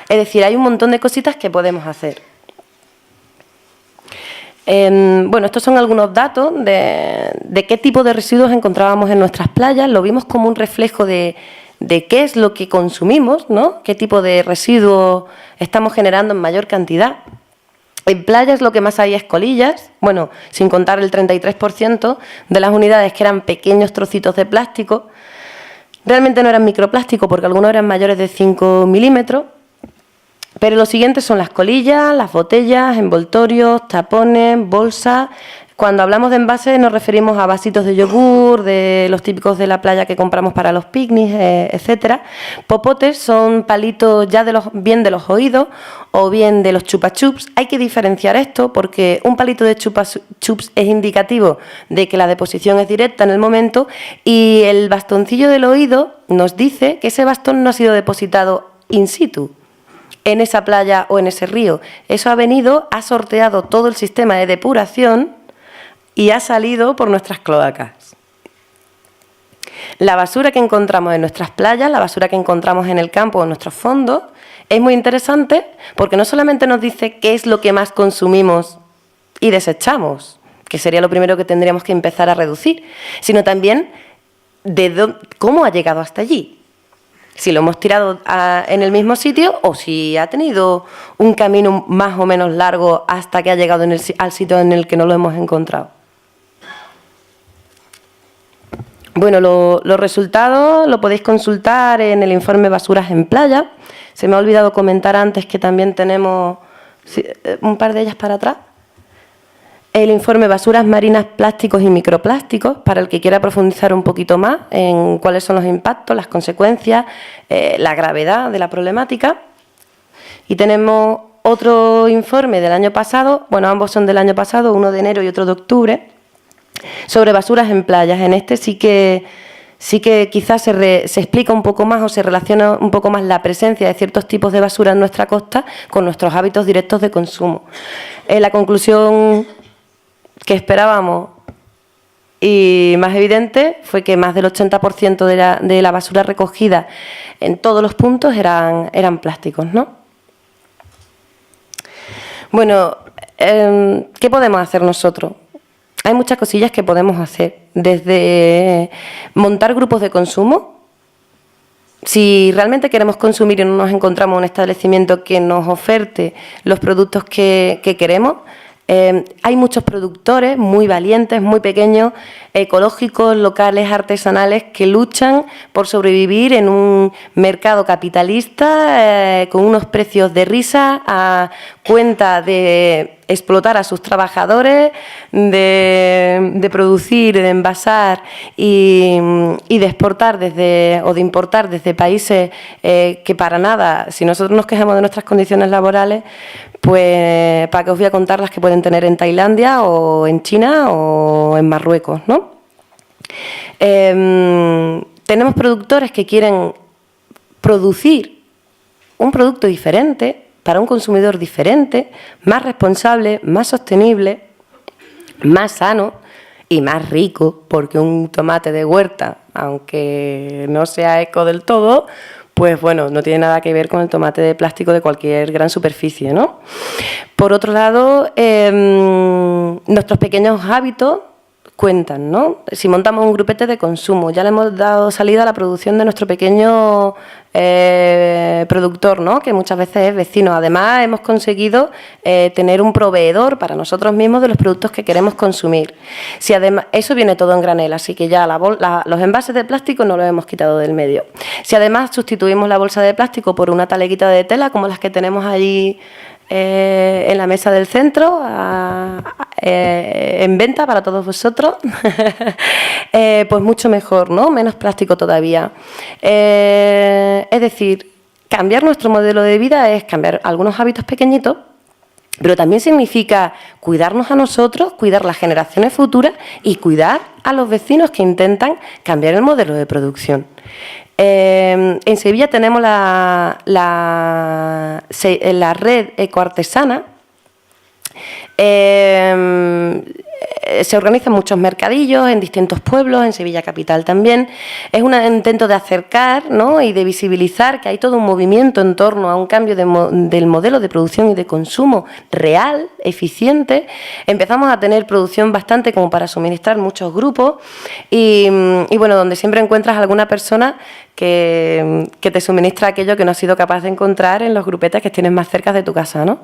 Es decir, hay un montón de cositas que podemos hacer. Bueno, estos son algunos datos de qué tipo de residuos encontrábamos en nuestras playas. Lo vimos como un reflejo de qué es lo que consumimos, ¿no? Qué tipo de residuos estamos generando en mayor cantidad. En playas lo que más hay es colillas, bueno, sin contar el 33% de las unidades que eran pequeños trocitos de plástico. Realmente no eran microplástico porque algunos eran mayores de 5 milímetros. Pero los siguientes son las colillas, las botellas, envoltorios, tapones, bolsas. Cuando hablamos de envases nos referimos a vasitos de yogur, de los típicos de la playa que compramos para los picnics, etcétera. Popotes son palitos ya bien de los oídos o bien de los chupa chups. Hay que diferenciar esto porque un palito de chupa chups es indicativo de que la deposición es directa en el momento y el bastoncillo del oído nos dice que ese bastón no ha sido depositado in situ en esa playa o en ese río. Eso ha venido, ha sorteado todo el sistema de depuración y ha salido por nuestras cloacas. La basura que encontramos en nuestras playas, la basura que encontramos en el campo o en nuestros fondos, es muy interesante porque no solamente nos dice qué es lo que más consumimos y desechamos, que sería lo primero que tendríamos que empezar a reducir, sino también cómo ha llegado hasta allí. si lo hemos tirado en el mismo sitio o si ha tenido un camino más o menos largo hasta que ha llegado al sitio en el que no lo hemos encontrado. Bueno, los resultados lo podéis consultar en el informe Basuras en Playa. Se me ha olvidado comentar antes que también tenemos un par de ellas para atrás. El informe Basuras marinas, plásticos y microplásticos, para el que quiera profundizar un poquito más en cuáles son los impactos, las consecuencias, la gravedad de la problemática. Y tenemos otro informe del año pasado, bueno, ambos son del año pasado, uno de enero y otro de octubre, sobre basuras en playas. En este sí que quizás se explica un poco más o se relaciona un poco más la presencia de ciertos tipos de basura en nuestra costa con nuestros hábitos directos de consumo. La conclusión que esperábamos y más evidente fue que más del 80% de la basura recogida en todos los puntos eran plásticos, ¿no? Bueno, ¿qué podemos hacer nosotros? Hay muchas cosillas que podemos hacer, desde montar grupos de consumo. Si realmente queremos consumir y no nos encontramos en un establecimiento que nos oferte los productos que queremos, hay muchos productores muy valientes, muy pequeños, ecológicos, locales, artesanales, que luchan por sobrevivir en un mercado capitalista con unos precios de risa a cuenta de explotar a sus trabajadores, de producir, de envasar y de exportar o de importar desde países que para nada, si nosotros nos quejamos de nuestras condiciones laborales, pues para qué os voy a contar las que pueden tener en Tailandia o en China o en Marruecos, ¿no? Tenemos productores que quieren producir un producto diferente para un consumidor diferente, más responsable, más sostenible, más sano y más rico, porque un tomate de huerta, aunque no sea eco del todo, pues bueno, no tiene nada que ver con el tomate de plástico de cualquier gran superficie, ¿no? Por otro lado, nuestros pequeños hábitos cuentan, ¿no? Si montamos un grupete de consumo, ya le hemos dado salida a la producción de nuestro pequeño productor, ¿no? Que muchas veces es vecino. Además, hemos conseguido tener un proveedor para nosotros mismos de los productos que queremos consumir. Si además, eso viene todo en granel, así que ya los envases de plástico no los hemos quitado del medio. Si además sustituimos la bolsa de plástico por una taleguita de tela, como las que tenemos allí en la mesa del centro, en venta para todos vosotros, pues mucho mejor, ¿no? Menos plástico todavía. Es decir, cambiar nuestro modelo de vida es cambiar algunos hábitos pequeñitos, pero también significa cuidarnos a nosotros, cuidar las generaciones futuras y cuidar a los vecinos que intentan cambiar el modelo de producción. En Sevilla tenemos la red ecoartesana. Se organizan muchos mercadillos en distintos pueblos, en Sevilla capital también. Es un intento de acercar, ¿no? Y de visibilizar que hay todo un movimiento en torno a un cambio del modelo de producción y de consumo real, eficiente. Empezamos a tener producción bastante como para suministrar muchos grupos y bueno, donde siempre encuentras alguna persona que te suministra aquello que no has sido capaz de encontrar en los grupetes que tienes más cerca de tu casa, ¿no?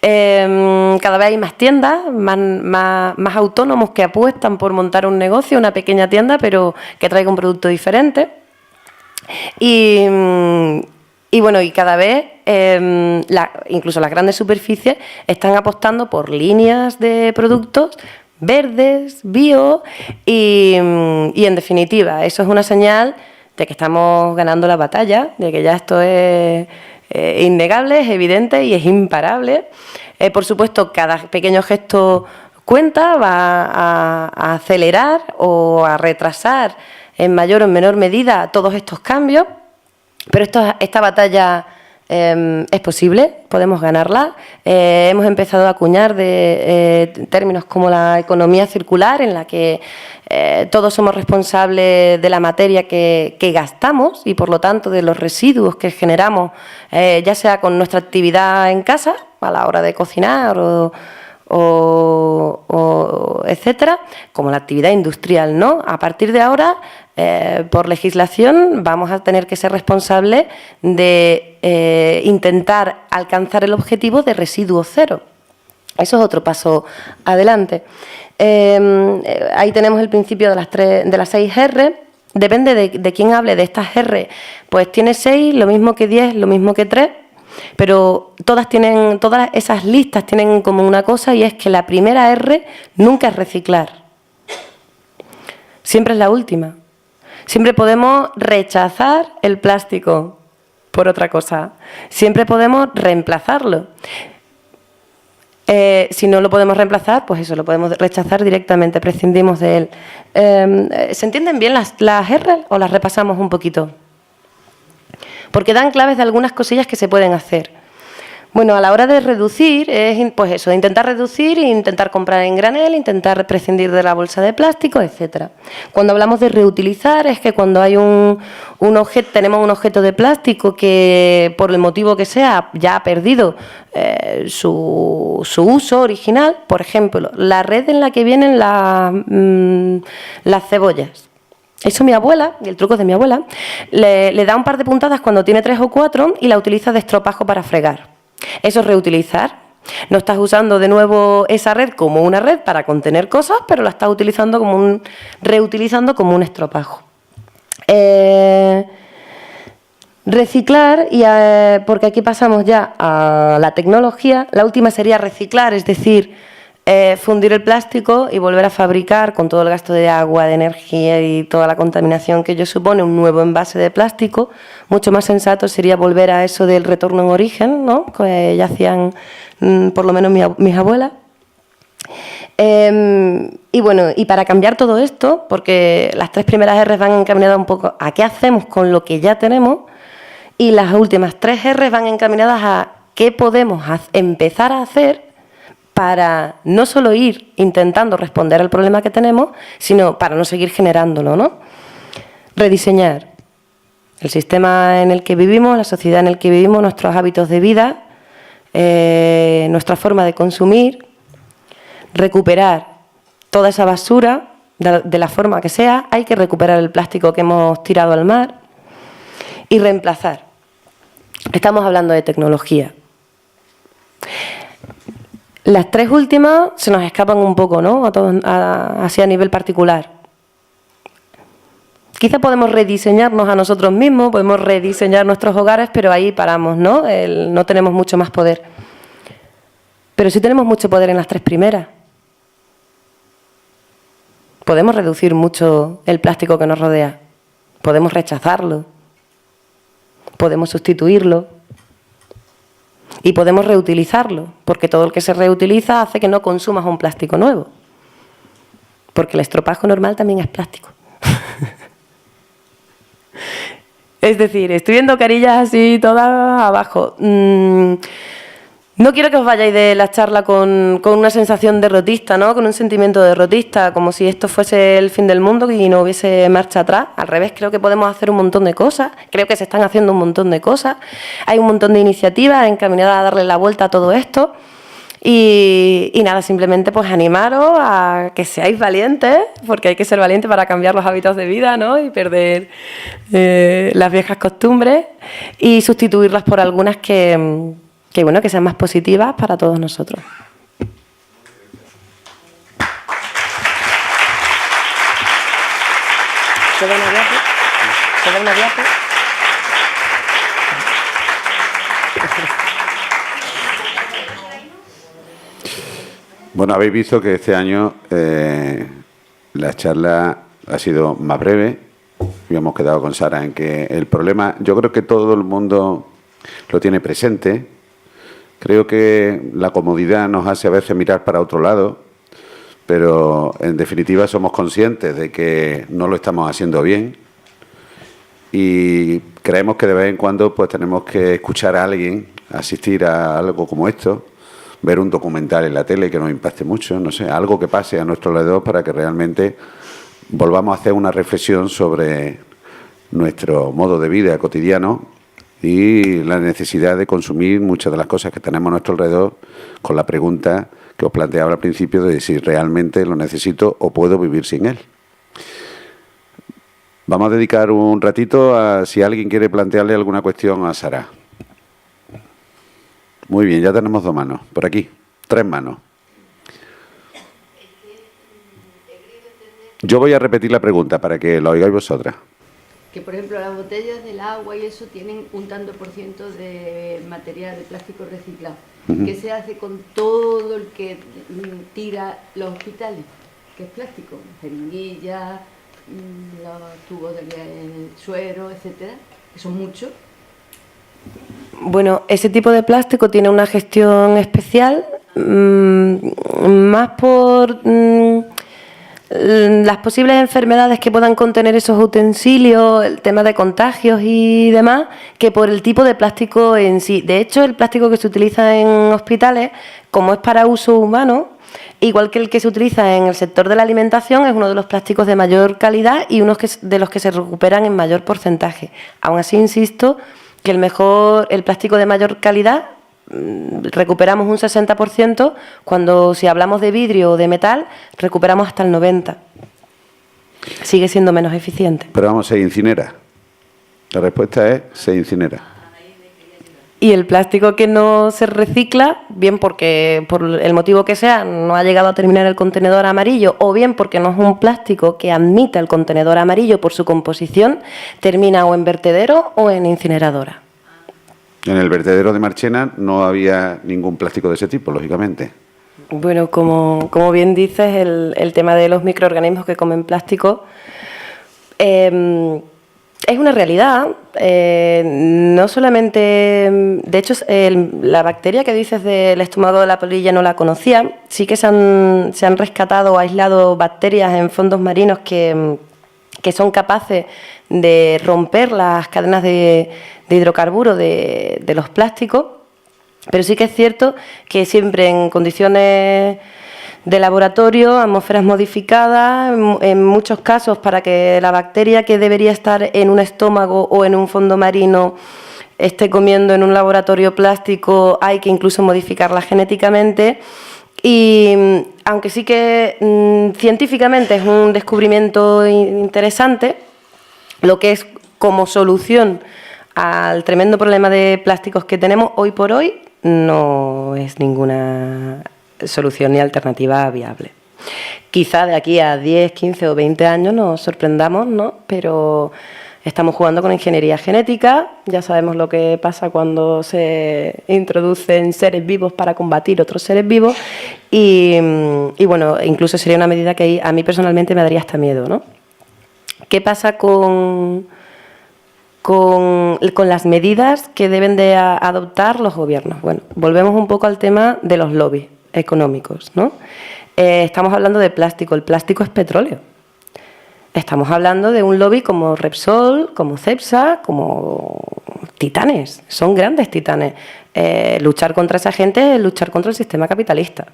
Cada vez hay más tiendas, más autónomos que apuestan por montar un negocio, una pequeña tienda, pero que traiga un producto diferente. Y bueno, y cada vez, incluso las grandes superficies, están apostando por líneas de productos verdes, bio y en definitiva, eso es una señal de que estamos ganando la batalla, de que ya esto es innegable, es evidente y es imparable. Por supuesto, cada pequeño gesto cuenta, va a acelerar o a retrasar en mayor o en menor medida todos estos cambios, pero esta batalla es posible, podemos ganarla. Hemos empezado a acuñar términos como la economía circular, en la que todos somos responsables de la materia que gastamos y, por lo tanto, de los residuos que generamos, ya sea con nuestra actividad en casa, a la hora de cocinar o etcétera, como la actividad industrial, ¿no? A partir de ahora, por legislación, vamos a tener que ser responsables de intentar alcanzar el objetivo de residuo cero. Eso es otro paso adelante. Ahí tenemos el principio de las 6 R. Depende de quién hable de estas R, pues tiene 6, lo mismo que 10, lo mismo que 3. Pero todas esas listas tienen como una cosa, y es que la primera R nunca es reciclar. Siempre es la última. Siempre podemos rechazar el plástico por otra cosa. Siempre podemos reemplazarlo. Si no lo podemos reemplazar, pues eso, lo podemos rechazar directamente, prescindimos de él. ¿Se entienden bien las R o las repasamos un poquito? Porque dan claves de algunas cosillas que se pueden hacer. Bueno, a la hora de reducir, es pues eso, intentar reducir, intentar comprar en granel, intentar prescindir de la bolsa de plástico, etcétera. Cuando hablamos de reutilizar, es que cuando hay tenemos un objeto de plástico que, por el motivo que sea, ya ha perdido su uso original, por ejemplo, la red en la que vienen las cebollas. Eso mi abuela, y el truco es de mi abuela, le da un par de puntadas cuando tiene 3 o 4 y la utiliza de estropajo para fregar. Eso es reutilizar. No estás usando de nuevo esa red como una red para contener cosas, pero la estás utilizando reutilizando como un estropajo. Reciclar, porque aquí pasamos ya a la tecnología. La última sería reciclar, es decir, fundir el plástico y volver a fabricar, con todo el gasto de agua, de energía y toda la contaminación que ello supone, un nuevo envase de plástico. Mucho más sensato sería volver a eso del retorno en origen, ¿no?, que ya hacían por lo menos mis abuelas. Y bueno, y para cambiar todo esto, porque las 3 primeras R van encaminadas un poco a qué hacemos con lo que ya tenemos, y las últimas 3 R van encaminadas a qué podemos empezar a hacer para no solo ir intentando responder al problema que tenemos, sino para no seguir generándolo, ¿no? Rediseñar el sistema en el que vivimos, la sociedad en la que vivimos, nuestros hábitos de vida, nuestra forma de consumir, recuperar toda esa basura de la forma que sea. Hay que recuperar el plástico que hemos tirado al mar y reemplazar. Estamos hablando de tecnología. Las 3 últimas se nos escapan un poco, ¿no?, así a nivel particular. Quizá podemos rediseñarnos a nosotros mismos, podemos rediseñar nuestros hogares, pero ahí paramos, ¿no? No tenemos mucho más poder. Pero sí tenemos mucho poder en las 3 primeras. Podemos reducir mucho el plástico que nos rodea. Podemos rechazarlo. Podemos sustituirlo. Y podemos reutilizarlo, porque todo el que se reutiliza hace que no consumas un plástico nuevo. Porque el estropajo normal también es plástico. Es decir, estoy viendo carillas así todas abajo. No quiero que os vayáis de la charla con una sensación derrotista, ¿no?, con un sentimiento derrotista, como si esto fuese el fin del mundo y no hubiese marcha atrás. Al revés, creo que podemos hacer un montón de cosas, creo que se están haciendo un montón de cosas. Hay un montón de iniciativas encaminadas a darle la vuelta a todo esto. Y nada, simplemente pues animaros a que seáis valientes, porque hay que ser valientes para cambiar los hábitos de vida, ¿no?, y perder las viejas costumbres y sustituirlas por algunas que sean más positivas para todos nosotros. ¿Se da una diapo? ¿Se da una diapo? Bueno, habéis visto que este año la charla ha sido más breve y hemos quedado con Sara en que el problema, yo creo que todo el mundo lo tiene presente. Creo que la comodidad nos hace a veces mirar para otro lado, pero en definitiva somos conscientes de que no lo estamos haciendo bien y creemos que de vez en cuando pues tenemos que escuchar a alguien, asistir a algo como esto, ver un documental en la tele que nos impacte mucho, no sé, algo que pase a nuestro alrededor para que realmente volvamos a hacer una reflexión sobre nuestro modo de vida cotidiano y la necesidad de consumir muchas de las cosas que tenemos a nuestro alrededor con la pregunta que os planteaba al principio de si realmente lo necesito o puedo vivir sin él. Vamos a dedicar un ratito a si alguien quiere plantearle alguna cuestión a Sara. Muy bien, ya tenemos 2 manos. Por aquí, 3 manos. Yo voy a repetir la pregunta para que lo oigáis vosotras. Que, por ejemplo, las botellas del agua y eso tienen un tanto por ciento de material de plástico reciclado. ¿Qué se hace con todo el que tira los hospitales? Que es plástico, jeringuillas, los tubos del suero, etcétera, que son muchos. Bueno, ese tipo de plástico tiene una gestión especial, más por las posibles enfermedades que puedan contener esos utensilios, el tema de contagios y demás, que por el tipo de plástico en sí. De hecho, el plástico que se utiliza en hospitales, como es para uso humano, igual que el que se utiliza en el sector de la alimentación, es uno de los plásticos de mayor calidad y uno de los que se recuperan en mayor porcentaje. Aún así, insisto que el plástico de mayor calidad recuperamos un 60%, cuando si hablamos de vidrio o de metal, recuperamos hasta el 90%. Sigue siendo menos eficiente. Pero vamos, se incinera. La respuesta es se incinera. Y el plástico que no se recicla, bien porque por el motivo que sea no ha llegado a terminar el contenedor amarillo, o bien porque no es un plástico que admita el contenedor amarillo por su composición, termina o en vertedero o en incineradora. En el vertedero de Marchena no había ningún plástico de ese tipo, lógicamente. Bueno, como bien dices, el tema de los microorganismos que comen plástico es una realidad. No solamente, de hecho, la bacteria que dices del estómago de la polilla no la conocía. Sí que se han rescatado o aislado bacterias en fondos marinos que son capaces de romper las cadenas de hidrocarburos de los plásticos, pero sí que es cierto que siempre en condiciones de laboratorio, atmósferas modificadas, en muchos casos para que la bacteria que debería estar en un estómago o en un fondo marino esté comiendo en un laboratorio plástico, hay que incluso modificarla genéticamente. Y aunque sí que científicamente es un descubrimiento interesante, lo que es como solución al tremendo problema de plásticos que tenemos hoy por hoy no es ninguna solución ni alternativa viable. Quizá de aquí a 10, 15 o 20 años nos sorprendamos, ¿no? Pero estamos jugando con ingeniería genética, ya sabemos lo que pasa cuando se introducen seres vivos para combatir otros seres vivos y bueno, incluso sería una medida que a mí personalmente me daría hasta miedo, ¿no? ¿Qué pasa con las medidas que deben de adoptar los gobiernos? Bueno, volvemos un poco al tema de los lobbies económicos, ¿no? Estamos hablando de plástico, el plástico es petróleo. Estamos hablando de un lobby como Repsol, como Cepsa, como titanes, son grandes titanes. Luchar contra esa gente es luchar contra el sistema capitalista.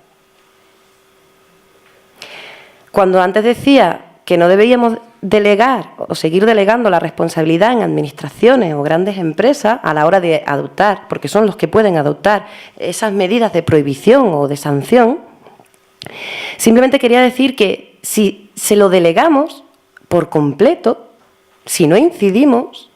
Cuando antes decía que no deberíamos delegar o seguir delegando la responsabilidad en administraciones o grandes empresas a la hora de adoptar, porque son los que pueden adoptar esas medidas de prohibición o de sanción, simplemente quería decir que si se lo delegamos por completo, si no incidimos,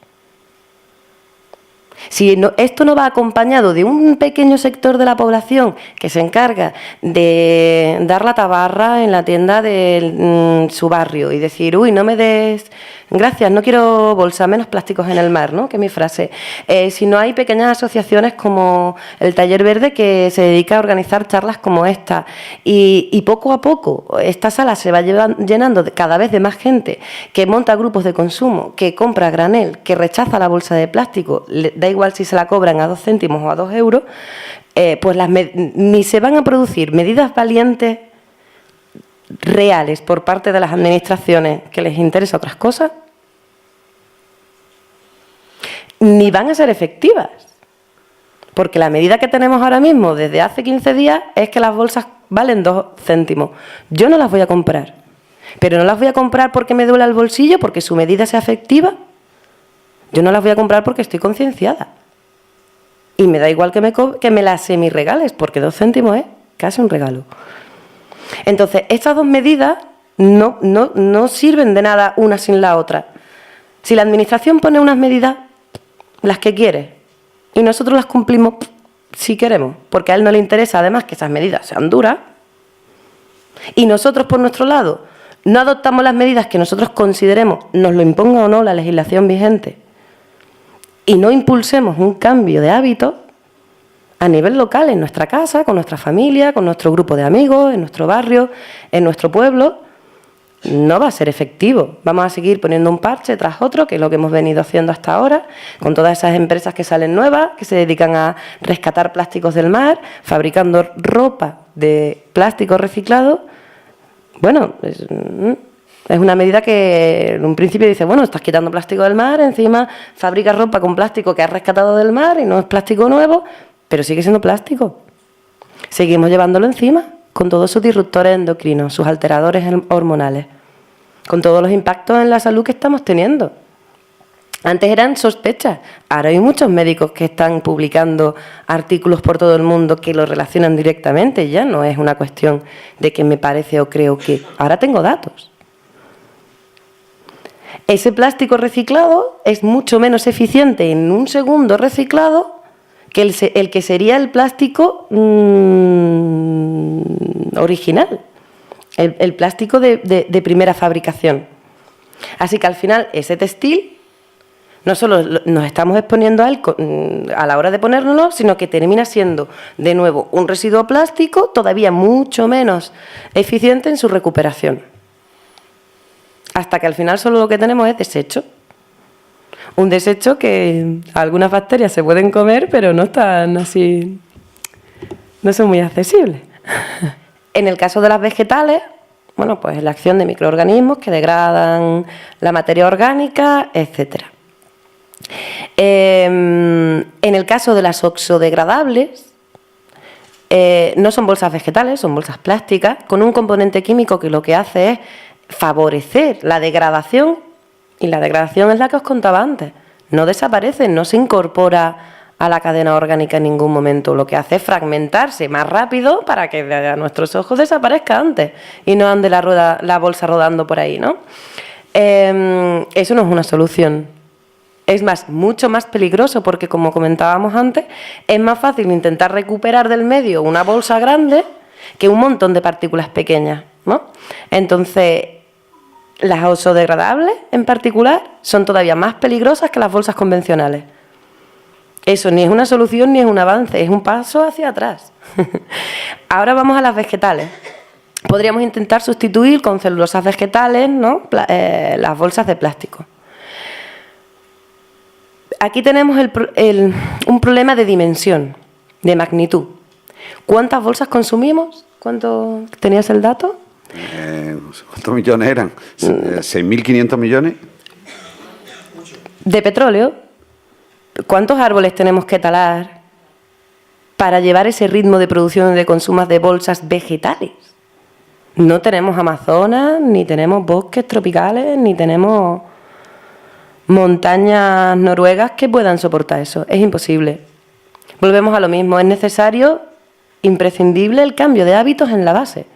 si esto no va acompañado de un pequeño sector de la población que se encarga de dar la tabarra en la tienda de su barrio y decir, uy, no me des, gracias, no quiero bolsa, menos plásticos en el mar, ¿no? Que es mi frase. Si no hay pequeñas asociaciones como el Taller Verde que se dedica a organizar charlas como esta y poco a poco esta sala se va llenando cada vez de más gente que monta grupos de consumo, que compra a granel, que rechaza la bolsa de plástico, da igual si se la cobran a 2 céntimos o a 2 euros, pues ni se van a producir medidas valientes reales por parte de las administraciones que les interesa otras cosas, ni van a ser efectivas. Porque la medida que tenemos ahora mismo, desde hace 15 días, es que las bolsas valen 2 céntimos. Yo no las voy a comprar. Pero no las voy a comprar porque me duela el bolsillo, porque su medida sea efectiva. Yo no las voy a comprar porque estoy concienciada. Y me da igual que me las semi-regales, porque 2 céntimos es. casi un regalo. Entonces, estas dos medidas no sirven de nada una sin la otra. Si la Administración pone unas medidas, las que quiere, y nosotros las cumplimos si queremos, porque a él no le interesa además que esas medidas sean duras, y nosotros por nuestro lado no adoptamos las medidas que nosotros consideremos, nos lo imponga o no la legislación vigente, y no impulsemos un cambio de hábitos a nivel local, en nuestra casa, con nuestra familia, con nuestro grupo de amigos, en nuestro barrio, en nuestro pueblo, no va a ser efectivo. Vamos a seguir poniendo un parche tras otro, que es lo que hemos venido haciendo hasta ahora, con todas esas empresas que salen nuevas, que se dedican a rescatar plásticos del mar, fabricando ropa de plástico reciclado. Bueno, es una medida que en un principio dice, bueno, estás quitando plástico del mar, encima fabricas ropa con plástico que has rescatado del mar y no es plástico nuevo, pero sigue siendo plástico. Seguimos llevándolo encima, con todos sus disruptores endocrinos, sus alteradores hormonales, con todos los impactos en la salud que estamos teniendo. Antes eran sospechas, ahora hay muchos médicos que están publicando artículos por todo el mundo que lo relacionan directamente, ya no es una cuestión de que me parece o creo que, ahora tengo datos. Ese plástico reciclado es mucho menos eficiente en un segundo reciclado que el que sería el plástico original, el plástico de primera fabricación. Así que al final ese textil no solo nos estamos exponiendo a él a la hora de ponérnoslo, sino que termina siendo de nuevo un residuo plástico todavía mucho menos eficiente en su recuperación. Hasta que al final solo lo que tenemos es desecho. Un desecho que algunas bacterias se pueden comer, pero no están así, no son muy accesibles. En el caso de las vegetales, bueno, pues la acción de microorganismos que degradan la materia orgánica, etcétera. En el caso de las oxodegradables, no son bolsas vegetales, son bolsas plásticas, con un componente químico que lo que hace es favorecer la degradación. Y la degradación es la que os contaba antes. No desaparece, no se incorpora a la cadena orgánica en ningún momento. Lo que hace es fragmentarse más rápido para que a nuestros ojos desaparezca antes y no ande la bolsa rodando por ahí, ¿no? Eso no es una solución. Es más, mucho más peligroso porque, como comentábamos antes, es más fácil intentar recuperar del medio una bolsa grande que un montón de partículas pequeñas, ¿no? Entonces, las oxodegradables, en particular, son todavía más peligrosas que las bolsas convencionales. Eso ni es una solución ni es un avance, es un paso hacia atrás. Ahora vamos a las vegetales. Podríamos intentar sustituir con celulosas vegetales, ¿no?, las bolsas de plástico. Aquí tenemos un problema de dimensión, de magnitud. ¿Cuántas bolsas consumimos? ¿Cuánto tenías el dato? No sé cuántos millones eran, 6.500 millones. ¿De petróleo? ¿Cuántos árboles tenemos que talar para llevar ese ritmo de producción y de consumo de bolsas vegetales? No tenemos Amazonas, ni tenemos bosques tropicales, ni tenemos montañas noruegas que puedan soportar eso. Es imposible. Volvemos a lo mismo, es necesario, imprescindible el cambio de hábitos en la base.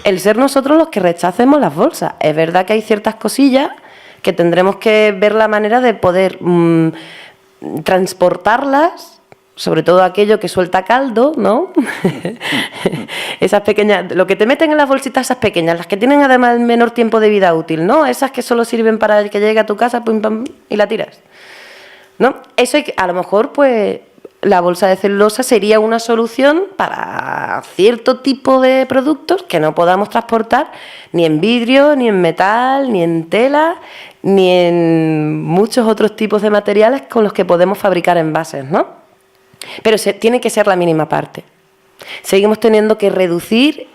El ser nosotros los que rechacemos las bolsas. Es verdad que hay ciertas cosillas que tendremos que ver la manera de poder transportarlas, sobre todo aquello que suelta caldo, ¿no? Esas pequeñas, lo que te meten en las bolsitas, esas pequeñas, las que tienen además el menor tiempo de vida útil, ¿no? Esas que solo sirven para que llegue a tu casa, pum, pam, y la tiras, ¿no? Eso a lo mejor, pues, la bolsa de celulosa sería una solución para cierto tipo de productos que no podamos transportar ni en vidrio, ni en metal, ni en tela, ni en muchos otros tipos de materiales con los que podemos fabricar envases, ¿no? Pero tiene que ser la mínima parte. Seguimos teniendo que reducir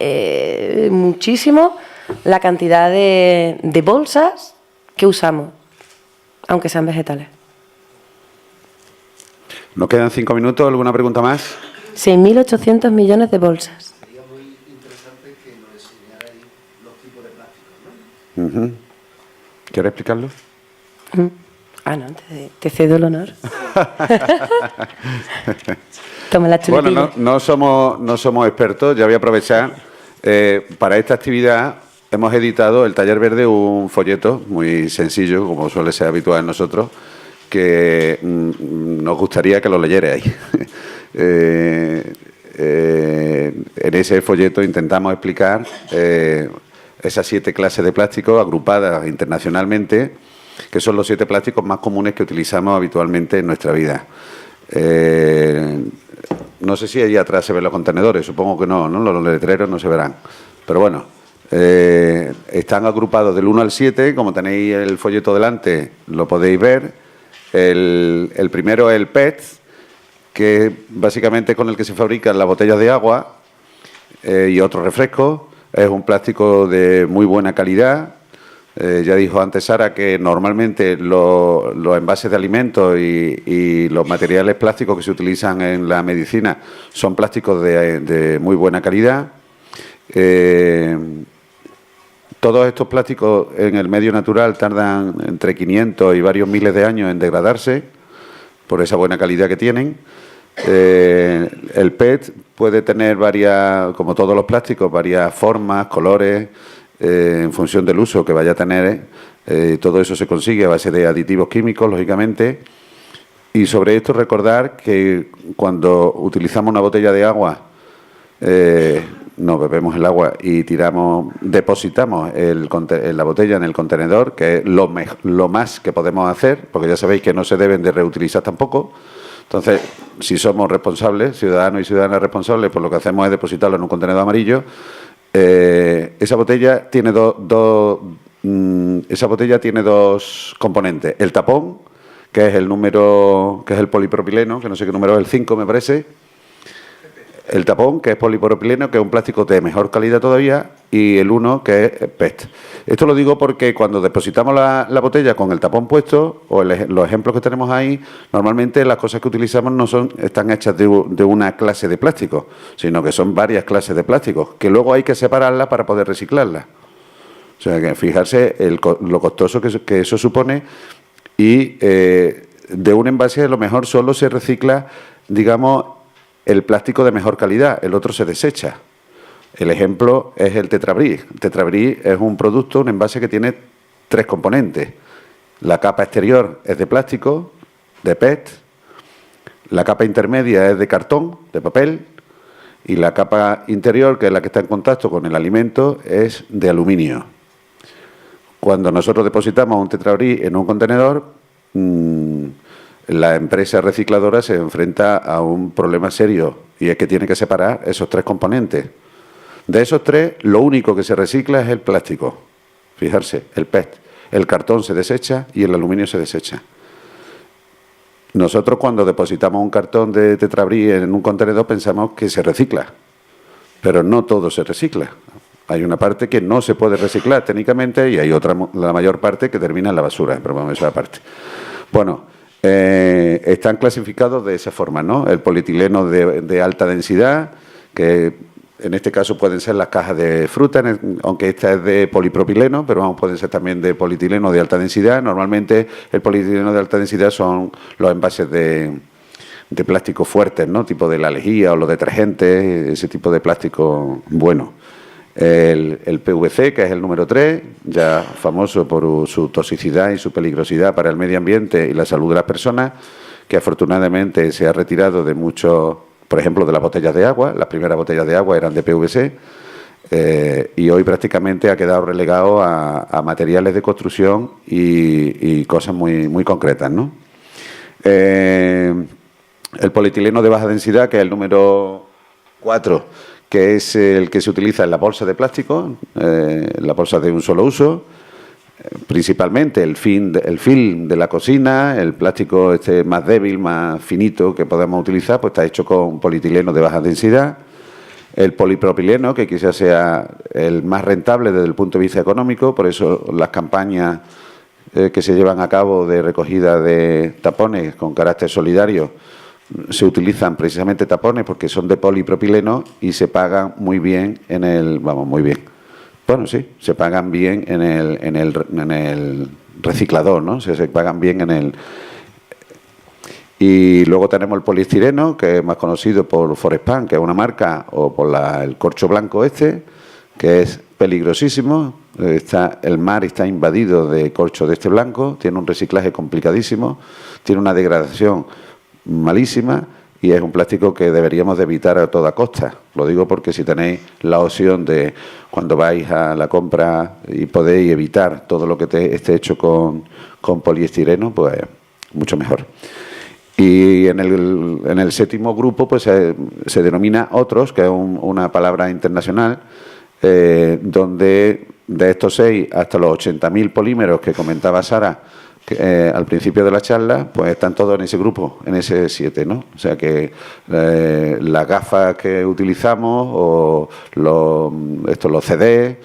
muchísimo la cantidad de bolsas que usamos, aunque sean vegetales. Nos quedan 5 minutos. ¿Alguna pregunta más? 6.800 millones de bolsas. Sería muy interesante que nos enseñarais los tipos de plásticos, ¿no? ¿Quieres explicarlo? No, te cedo el honor. Toma la chuletilla. Bueno, no somos expertos. Ya voy a aprovechar. Para esta actividad hemos editado el Taller Verde, un folleto muy sencillo, como suele ser habitual en nosotros, que nos gustaría que lo leyerais. En ese folleto intentamos explicar esas 7 clases de plástico agrupadas internacionalmente, que son los 7 plásticos más comunes que utilizamos habitualmente en nuestra vida. No sé si allí atrás se ven los contenedores, supongo que no, los letreros no se verán. Pero bueno, están agrupados del 1 al 7, como tenéis el folleto delante, lo podéis ver. El primero es el PET, que básicamente es con el que se fabrican las botellas de agua y otros refrescos. Es un plástico de muy buena calidad. Ya dijo antes Sara que normalmente los envases de alimentos y los materiales plásticos que se utilizan en la medicina son plásticos de muy buena calidad. Todos estos plásticos en el medio natural tardan entre 500 y varios miles de años en degradarse por esa buena calidad que tienen. El PET puede tener varias, como todos los plásticos, varias formas, colores, en función del uso que vaya a tener. Todo eso se consigue a base de aditivos químicos, lógicamente. Y sobre esto recordar que cuando utilizamos una botella de agua, nos bebemos el agua y depositamos la botella en el contenedor, que es lo más que podemos hacer, porque ya sabéis que no se deben de reutilizar tampoco. Entonces, si somos responsables, ciudadanos y ciudadanas responsables, pues lo que hacemos es depositarlo en un contenedor amarillo. Esa botella tiene dos componentes. El tapón, que es el polipropileno, que no sé qué número es, el 5 me parece. El tapón, que es polipropileno, que es un plástico de mejor calidad todavía, y el 1, que es PET. Esto lo digo porque cuando depositamos la botella con el tapón puesto, o los ejemplos que tenemos ahí, normalmente las cosas que utilizamos no están hechas de una clase de plástico, sino que son varias clases de plásticos, que luego hay que separarlas para poder reciclarlas. O sea, que fijarse lo costoso que eso supone, y de un envase a lo mejor solo se recicla, digamos, el plástico de mejor calidad, el otro se desecha. El ejemplo es el Tetrabris. El Tetrabris es un producto, un envase que tiene 3 componentes. La capa exterior es de plástico, de PET, la capa intermedia es de cartón, de papel, y la capa interior, que es la que está en contacto con el alimento, es de aluminio. Cuando nosotros depositamos un Tetrabris en un contenedor, la empresa recicladora se enfrenta a un problema serio, y es que tiene que separar esos 3 componentes. De esos 3, lo único que se recicla es el plástico. Fijarse, el PET. El cartón se desecha y el aluminio se desecha. Nosotros cuando depositamos un cartón de Tetrabris en un contenedor pensamos que se recicla, pero no todo se recicla. Hay una parte que no se puede reciclar técnicamente y hay otra, la mayor parte, que termina en la basura, pero vamos, esa parte. Bueno, están clasificados de esa forma, ¿no? El polietileno de alta densidad, que en este caso pueden ser las cajas de fruta, aunque esta es de polipropileno, pero vamos, pueden ser también de polietileno de alta densidad. Normalmente el polietileno de alta densidad son los envases de plástico fuertes, ¿no? Tipo de la lejía o los detergentes, ese tipo de plástico bueno. El PVC, que es el número 3, ya famoso por su toxicidad y su peligrosidad para el medio ambiente y la salud de las personas, que afortunadamente se ha retirado de muchos, por ejemplo, de las botellas de agua. Las primeras botellas de agua eran de PVC, y hoy prácticamente ha quedado relegado a materiales de construcción y cosas muy, muy concretas, ¿no? El polietileno de baja densidad, que es el número 4, que es el que se utiliza en la bolsa de plástico, la bolsa de un solo uso, principalmente el film de la cocina, el plástico más débil, más finito que podemos utilizar, pues está hecho con polietileno de baja densidad. El polipropileno, que quizás sea el más rentable desde el punto de vista económico, por eso las campañas que se llevan a cabo de recogida de tapones con carácter solidario, se utilizan precisamente tapones porque son de polipropileno y se pagan muy bien muy bien. Bueno, sí, se pagan bien en el reciclador, ¿no? Se pagan bien en el... Y luego tenemos el poliestireno, que es más conocido por Forespan, que es una marca, o por el corcho blanco este, que es peligrosísimo. El mar está invadido de corcho de este blanco, tiene un reciclaje complicadísimo, tiene una degradación malísima y es un plástico que deberíamos de evitar a toda costa. Lo digo porque si tenéis la opción de, cuando vais a la compra y podéis evitar todo lo que esté hecho con poliestireno, pues mucho mejor. Y en el séptimo grupo pues se denomina otros, que es una palabra internacional, donde de estos 6 hasta los 80.000 polímeros que comentaba Sara al principio de la charla, pues están todos en ese grupo, en ese 7, ¿no? O sea que las gafas que utilizamos o los CDs,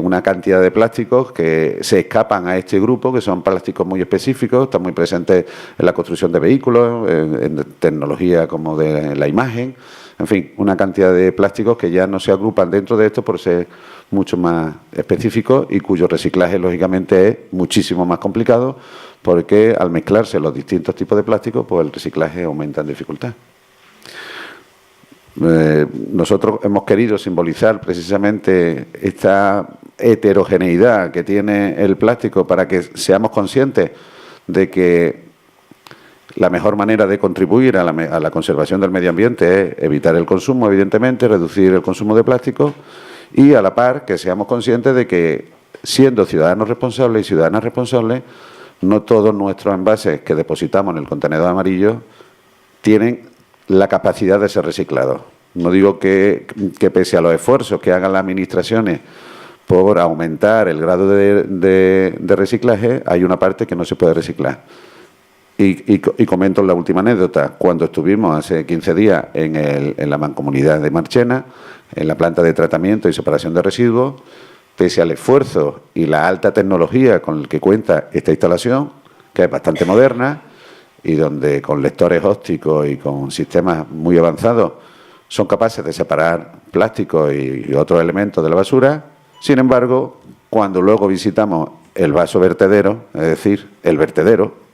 una cantidad de plásticos que se escapan a este grupo, que son plásticos muy específicos, están muy presentes en la construcción de vehículos, en tecnología como de la imagen, en fin, una cantidad de plásticos que ya no se agrupan dentro de esto por ser mucho más específicos y cuyo reciclaje, lógicamente, es muchísimo más complicado porque al mezclarse los distintos tipos de plásticos, pues el reciclaje aumenta en dificultad. Nosotros hemos querido simbolizar precisamente esta heterogeneidad que tiene el plástico para que seamos conscientes de que la mejor manera de contribuir a la conservación del medio ambiente es evitar el consumo, evidentemente, reducir el consumo de plástico y a la par que seamos conscientes de que, siendo ciudadanos responsables y ciudadanas responsables, no todos nuestros envases que depositamos en el contenedor amarillo tienen la capacidad de ser reciclados. No digo que pese a los esfuerzos que hagan las administraciones por aumentar el grado de reciclaje, hay una parte que no se puede reciclar. Y comento la última anécdota. Cuando estuvimos hace 15 días en la mancomunidad de Marchena, en la planta de tratamiento y separación de residuos, pese al esfuerzo y la alta tecnología con el que cuenta esta instalación, que es bastante moderna, y donde con lectores ópticos y con sistemas muy avanzados son capaces de separar plásticos y otros elementos de la basura. Sin embargo, cuando luego visitamos el vaso vertedero, es decir, el vertedero,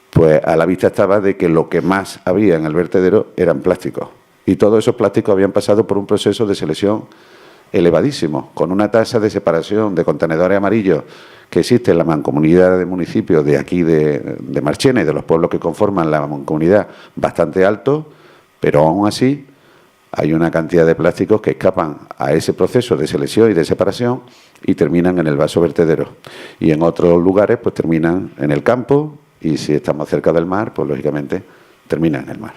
pues a la vista estaba de que lo que más había en el vertedero eran plásticos. Y todos esos plásticos habían pasado por un proceso de selección elevadísimo, con una tasa de separación de contenedores amarillos que existe en la mancomunidad de municipios de aquí de Marchena y de los pueblos que conforman la mancomunidad bastante alto, pero aún así hay una cantidad de plásticos que escapan a ese proceso de selección y de separación y terminan en el vaso vertedero. Y en otros lugares pues terminan en el campo y si estamos cerca del mar, pues lógicamente terminan en el mar.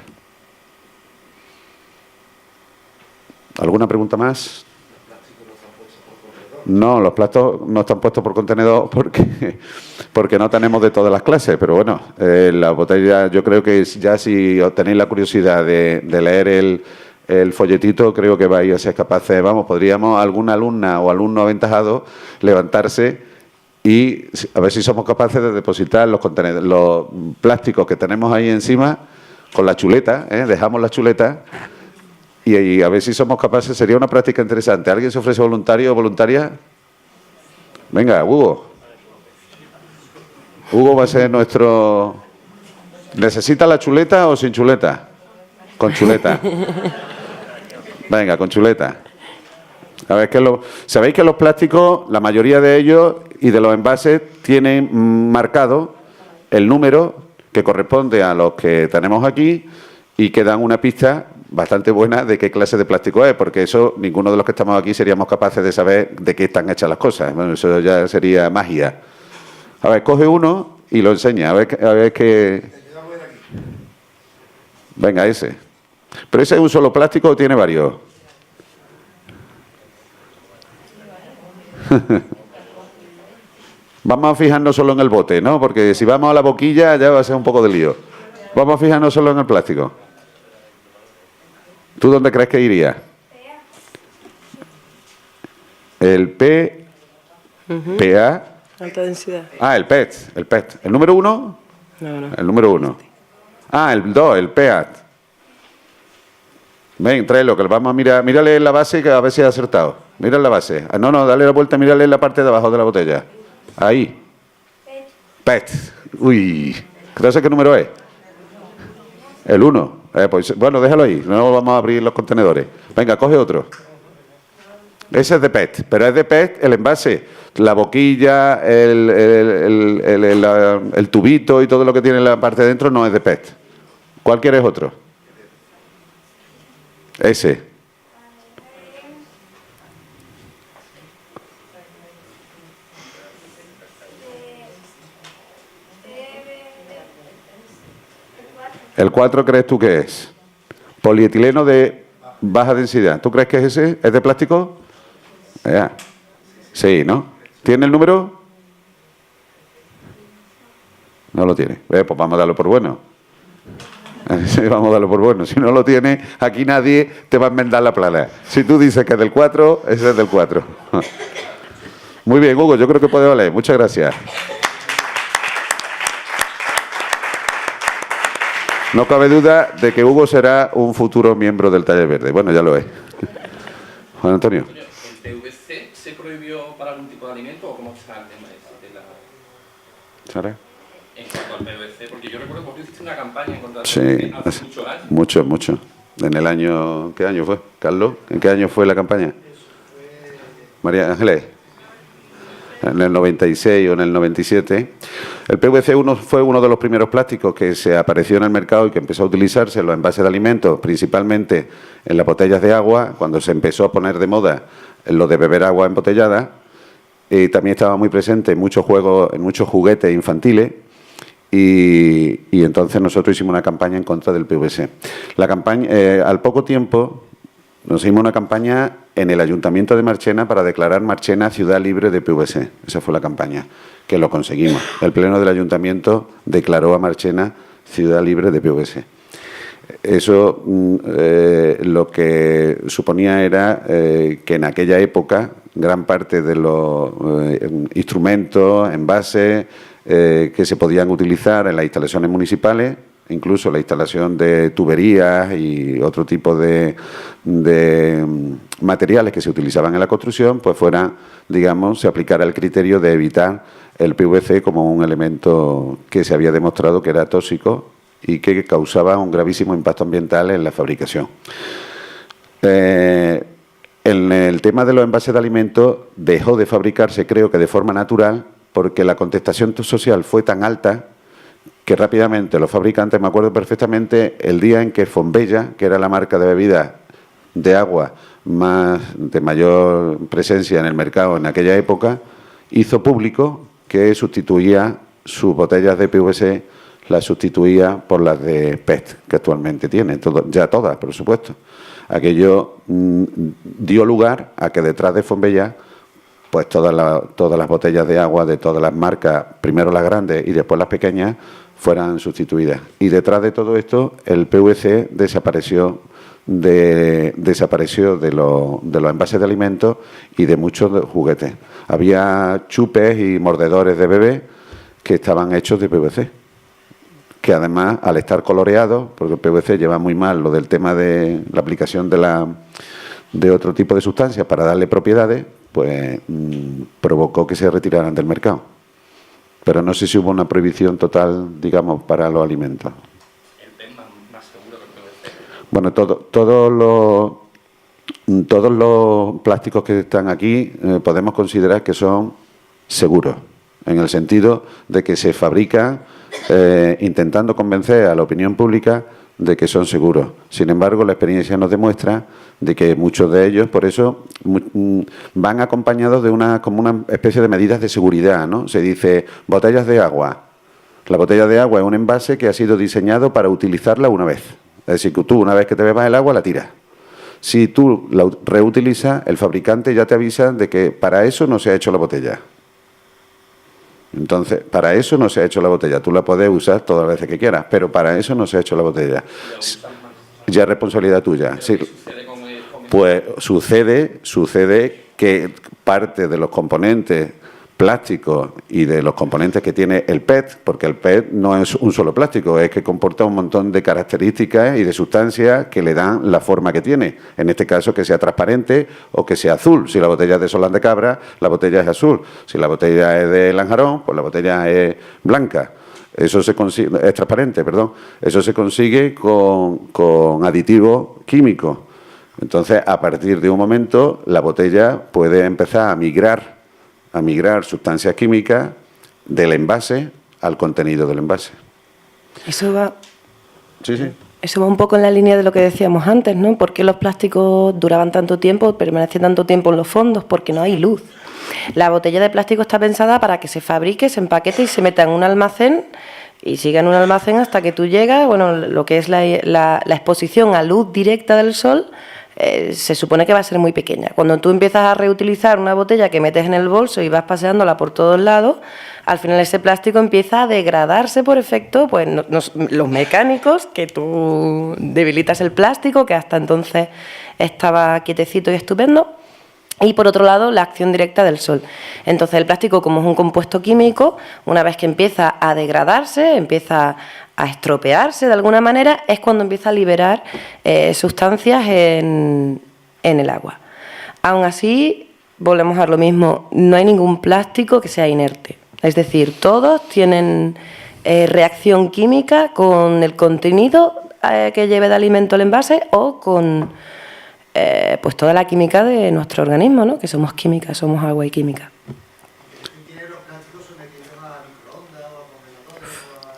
¿Alguna pregunta más? No, los plásticos no están puestos por contenedor porque no tenemos de todas las clases, pero bueno, la botella, yo creo que ya si tenéis la curiosidad de leer el folletito, creo que vais a ser capaces, podríamos alguna alumna o alumno aventajado levantarse y a ver si somos capaces de depositar los plásticos que tenemos ahí encima con la chuleta, dejamos la chuleta. Y a ver si somos capaces, sería una práctica interesante. ¿Alguien se ofrece voluntario o voluntaria? Venga, Hugo. Hugo va a ser nuestro... ¿Necesita la chuleta o sin chuleta? Con chuleta. Venga, con chuleta. A ver, sabéis que los plásticos, la mayoría de ellos y de los envases, tienen marcado el número que corresponde a los que tenemos aquí y que dan una pista bastante buena de qué clase de plástico es, porque eso ninguno de los que estamos aquí seríamos capaces de saber de qué están hechas las cosas. Bueno, eso ya sería magia. A ver, coge uno y lo enseña, a ver qué... Venga, ese. ¿Pero ese es un solo plástico o tiene varios? Vamos a fijarnos solo en el bote, ¿no? Porque si vamos a la boquilla ya va a ser un poco de lío. Vamos a fijarnos solo en el plástico. ¿Tú dónde crees que iría? El P... PA... Alta densidad. Ah, el PET. ¿El número 1? No. El número 1. Ah, el 2, el PEAT. Ven, tráelo, que lo vamos a mirar. Mírale en la base, que a ver si ha acertado. Mira en la base. No, dale la vuelta, mírale en la parte de abajo de la botella. Ahí. PET. Uy, ¿no sé qué número es? El 1. Pues, bueno, déjalo ahí, no vamos a abrir los contenedores. Venga, coge otro. Ese es de PET, pero es de PET el envase. La boquilla, el tubito y todo lo que tiene en la parte de dentro no es de PET. ¿Cuál quieres otro? Ese. ¿El 4 crees tú que es? Polietileno de baja densidad. ¿Tú crees que es ese? ¿Es de plástico? Sí, ¿no? ¿Tiene el número? No lo tiene. Pues vamos a darlo por bueno. Vamos a darlo por bueno. Si no lo tiene, aquí nadie te va a enmendar la plana. Si tú dices que es del 4, ese es del 4. Muy bien, Hugo, yo creo que puede valer. Muchas gracias. No cabe duda de que Hugo será un futuro miembro del Taller Verde. Bueno, ya lo es. Juan Antonio. ¿El PVC se prohibió para algún tipo de alimento o cómo está el tema de la... ¿Sara? En cuanto al PVC, porque yo recuerdo que vos hiciste una campaña en contra del Sí, PVC hace muchos años. Mucho. En el año... ¿Qué año fue, Carlos? ¿En qué año fue la campaña? María Ángeles. En el 96 o en el 97. El PVC fue uno de los primeros plásticos que se apareció en el mercado y que empezó a utilizarse en los envases de alimentos, principalmente en las botellas de agua, cuando se empezó a poner de moda lo de beber agua embotellada, y también estaba muy presente en muchos juegos, en muchos juguetes infantiles, y entonces nosotros hicimos una campaña en contra del PVC. La campaña, al poco tiempo, nos hicimos una campaña en el Ayuntamiento de Marchena para declarar Marchena ciudad libre de PVC. Esa fue la campaña, que lo conseguimos. El Pleno del Ayuntamiento declaró a Marchena ciudad libre de PVC. Eso lo que suponía era que en aquella época gran parte de los instrumentos, envases que se podían utilizar en las instalaciones municipales, incluso la instalación de tuberías y otro tipo de materiales que se utilizaban en la construcción, pues fuera, digamos, se aplicara el criterio de evitar el PVC como un elemento que se había demostrado que era tóxico y que causaba un gravísimo impacto ambiental en la fabricación. En el tema de los envases de alimentos dejó de fabricarse, creo que de forma natural, porque la contestación social fue tan alta que rápidamente los fabricantes, me acuerdo perfectamente, el día en que Fonbella, que era la marca de bebidas de agua de mayor presencia en el mercado en aquella época, hizo público que sustituía sus botellas de PVC, las sustituía por las de PET, que actualmente tiene, ya todas, por supuesto. Aquello dio lugar a que detrás de Fonbella, pues todas las botellas de agua de todas las marcas, primero las grandes y después las pequeñas, fueran sustituidas. Y detrás de todo esto, el PVC desapareció de los envases de alimentos y de muchos juguetes. Había chupes y mordedores de bebé que estaban hechos de PVC, que además, al estar coloreados, porque el PVC lleva muy mal lo del tema de la aplicación de otro tipo de sustancias para darle propiedades, pues provocó que se retiraran del mercado. Pero no sé si hubo una prohibición total, digamos, para los alimentos. ¿El PET más seguro que el PVC? Bueno, todos los plásticos que están aquí podemos considerar que son seguros, en el sentido de que se fabrican intentando convencer a la opinión pública de que son seguros. Sin embargo, la experiencia nos demuestra de que muchos de ellos, por eso, van acompañados de como una especie de medidas de seguridad, ¿no? Se dice botellas de agua. La botella de agua es un envase que ha sido diseñado para utilizarla una vez. Es decir, que tú una vez que te bebas el agua la tiras. Si tú la reutilizas, el fabricante ya te avisa de que para eso no se ha hecho la botella. Entonces, para eso no se ha hecho la botella. Tú la puedes usar todas las veces que quieras, pero para eso no se ha hecho la botella. Ya es responsabilidad tuya. Sí. Pues sucede que parte de los componentes plásticos y de los componentes que tiene el PET, porque el PET no es un solo plástico, es que comporta un montón de características y de sustancias que le dan la forma que tiene. En este caso, que sea transparente o que sea azul. Si la botella es de Solán de Cabra, la botella es azul. Si la botella es de Lanjarón, pues la botella es blanca. Eso se consigue, es transparente, perdón. Eso se consigue con aditivos químicos. Entonces, a partir de un momento, la botella puede empezar a migrar sustancias químicas del envase al contenido del envase. Eso va... Sí, sí. Eso va un poco en la línea de lo que decíamos antes, ¿no? ¿Por qué los plásticos duraban tanto tiempo, permanecen tanto tiempo en los fondos? Porque no hay luz. La botella de plástico está pensada para que se fabrique, se empaquete y se meta en un almacén y siga en un almacén hasta que tú llegas. Bueno, lo que es la exposición a luz directa del sol se supone que va a ser muy pequeña. Cuando tú empiezas a reutilizar una botella que metes en el bolso y vas paseándola por todos lados, al final ese plástico empieza a degradarse por efecto, pues los mecánicos, que tú debilitas el plástico, que hasta entonces estaba quietecito y estupendo, y por otro lado la acción directa del sol. Entonces el plástico, como es un compuesto químico, una vez que empieza a degradarse, empieza a estropearse de alguna manera, es cuando empieza a liberar sustancias en el agua. Aún así, volvemos a lo mismo, no hay ningún plástico que sea inerte. Es decir, todos tienen reacción química con el contenido que lleve de alimento el envase o con pues toda la química de nuestro organismo, ¿no? Que somos química, somos agua y química. ¿Tiene los plásticos sometidos a microondas o a congeladores o a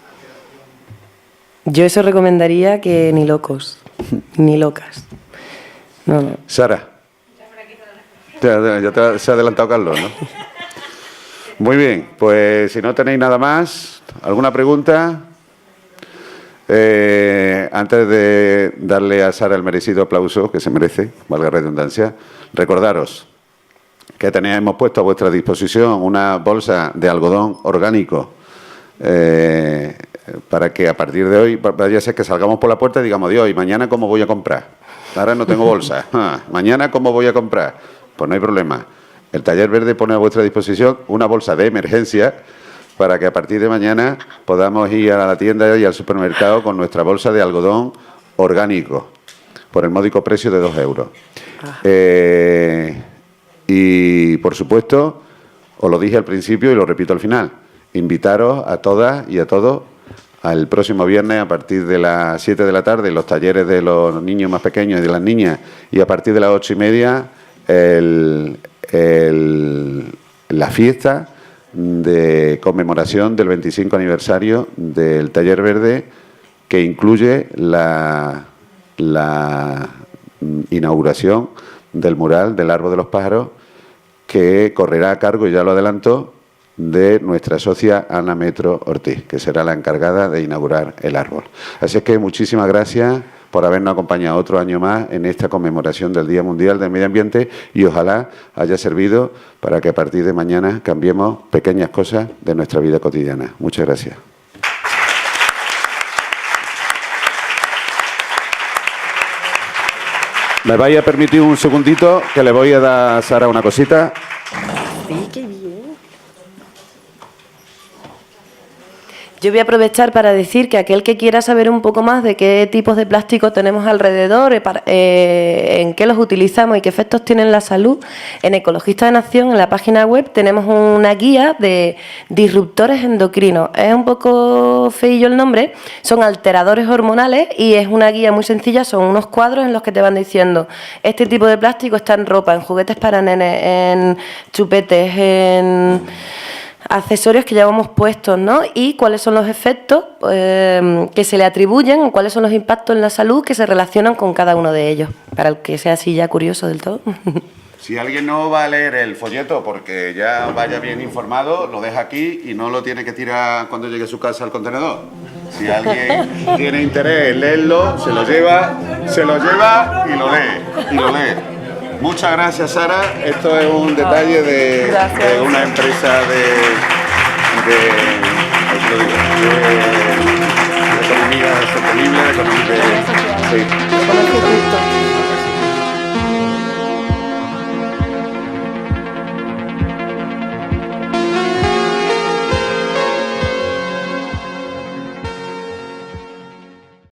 alteración? Yo eso recomendaría que ni locos, ni locas. No. Sara. Ya se ha adelantado Carlos, ¿no? Muy bien, pues si no tenéis nada más, ¿alguna pregunta? Antes de darle a Sara el merecido aplauso que se merece, valga la redundancia, recordaros que hemos puesto a vuestra disposición una bolsa de algodón orgánico para que a partir de hoy, vaya a ser que salgamos por la puerta y digamos, Dios, ¿y mañana cómo voy a comprar? Ahora no tengo bolsa. ¿Mañana cómo voy a comprar? Pues no hay problema. El Taller Verde pone a vuestra disposición una bolsa de emergencia para que a partir de mañana podamos ir a la tienda y al supermercado con nuestra bolsa de algodón orgánico por el módico precio de 2 euros. Y, por supuesto, os lo dije al principio y lo repito al final, invitaros a todas y a todos al próximo viernes a partir de las 7 de la tarde, los talleres de los niños más pequeños y de las niñas, y a partir de las 8:30 la fiesta de conmemoración del 25 aniversario del Taller Verde, que incluye la inauguración del mural del Árbol de los Pájaros, que correrá a cargo, ya lo adelanto, de nuestra socia Ana Metro Ortiz, que será la encargada de inaugurar el árbol. Así es que muchísimas gracias por habernos acompañado otro año más en esta conmemoración del Día Mundial del Medio Ambiente, y ojalá haya servido para que a partir de mañana cambiemos pequeñas cosas de nuestra vida cotidiana. Muchas gracias. ¿Me vais a permitir un segundito que le voy a dar a Sara una cosita? Sí, qué bien. Yo voy a aprovechar para decir que aquel que quiera saber un poco más de qué tipos de plástico tenemos alrededor, en qué los utilizamos y qué efectos tienen en la salud, en Ecologistas en Acción, en la página web, tenemos una guía de disruptores endocrinos. Es un poco feillo el nombre, son alteradores hormonales y es una guía muy sencilla, son unos cuadros en los que te van diciendo este tipo de plástico está en ropa, en juguetes para nenes, en chupetes, en accesorios que llevamos puestos, ¿no? Y cuáles son los efectos que se le atribuyen, o cuáles son los impactos en la salud que se relacionan con cada uno de ellos, para el que sea así ya curioso del todo. Si alguien no va a leer el folleto porque ya vaya bien informado, lo deja aquí y no lo tiene que tirar cuando llegue a su casa al contenedor. Si alguien tiene interés en leerlo, se lo lleva y lo lee. Muchas gracias, Sara. Esto es un detalle de una empresa de economía sostenible, de economía. Sí.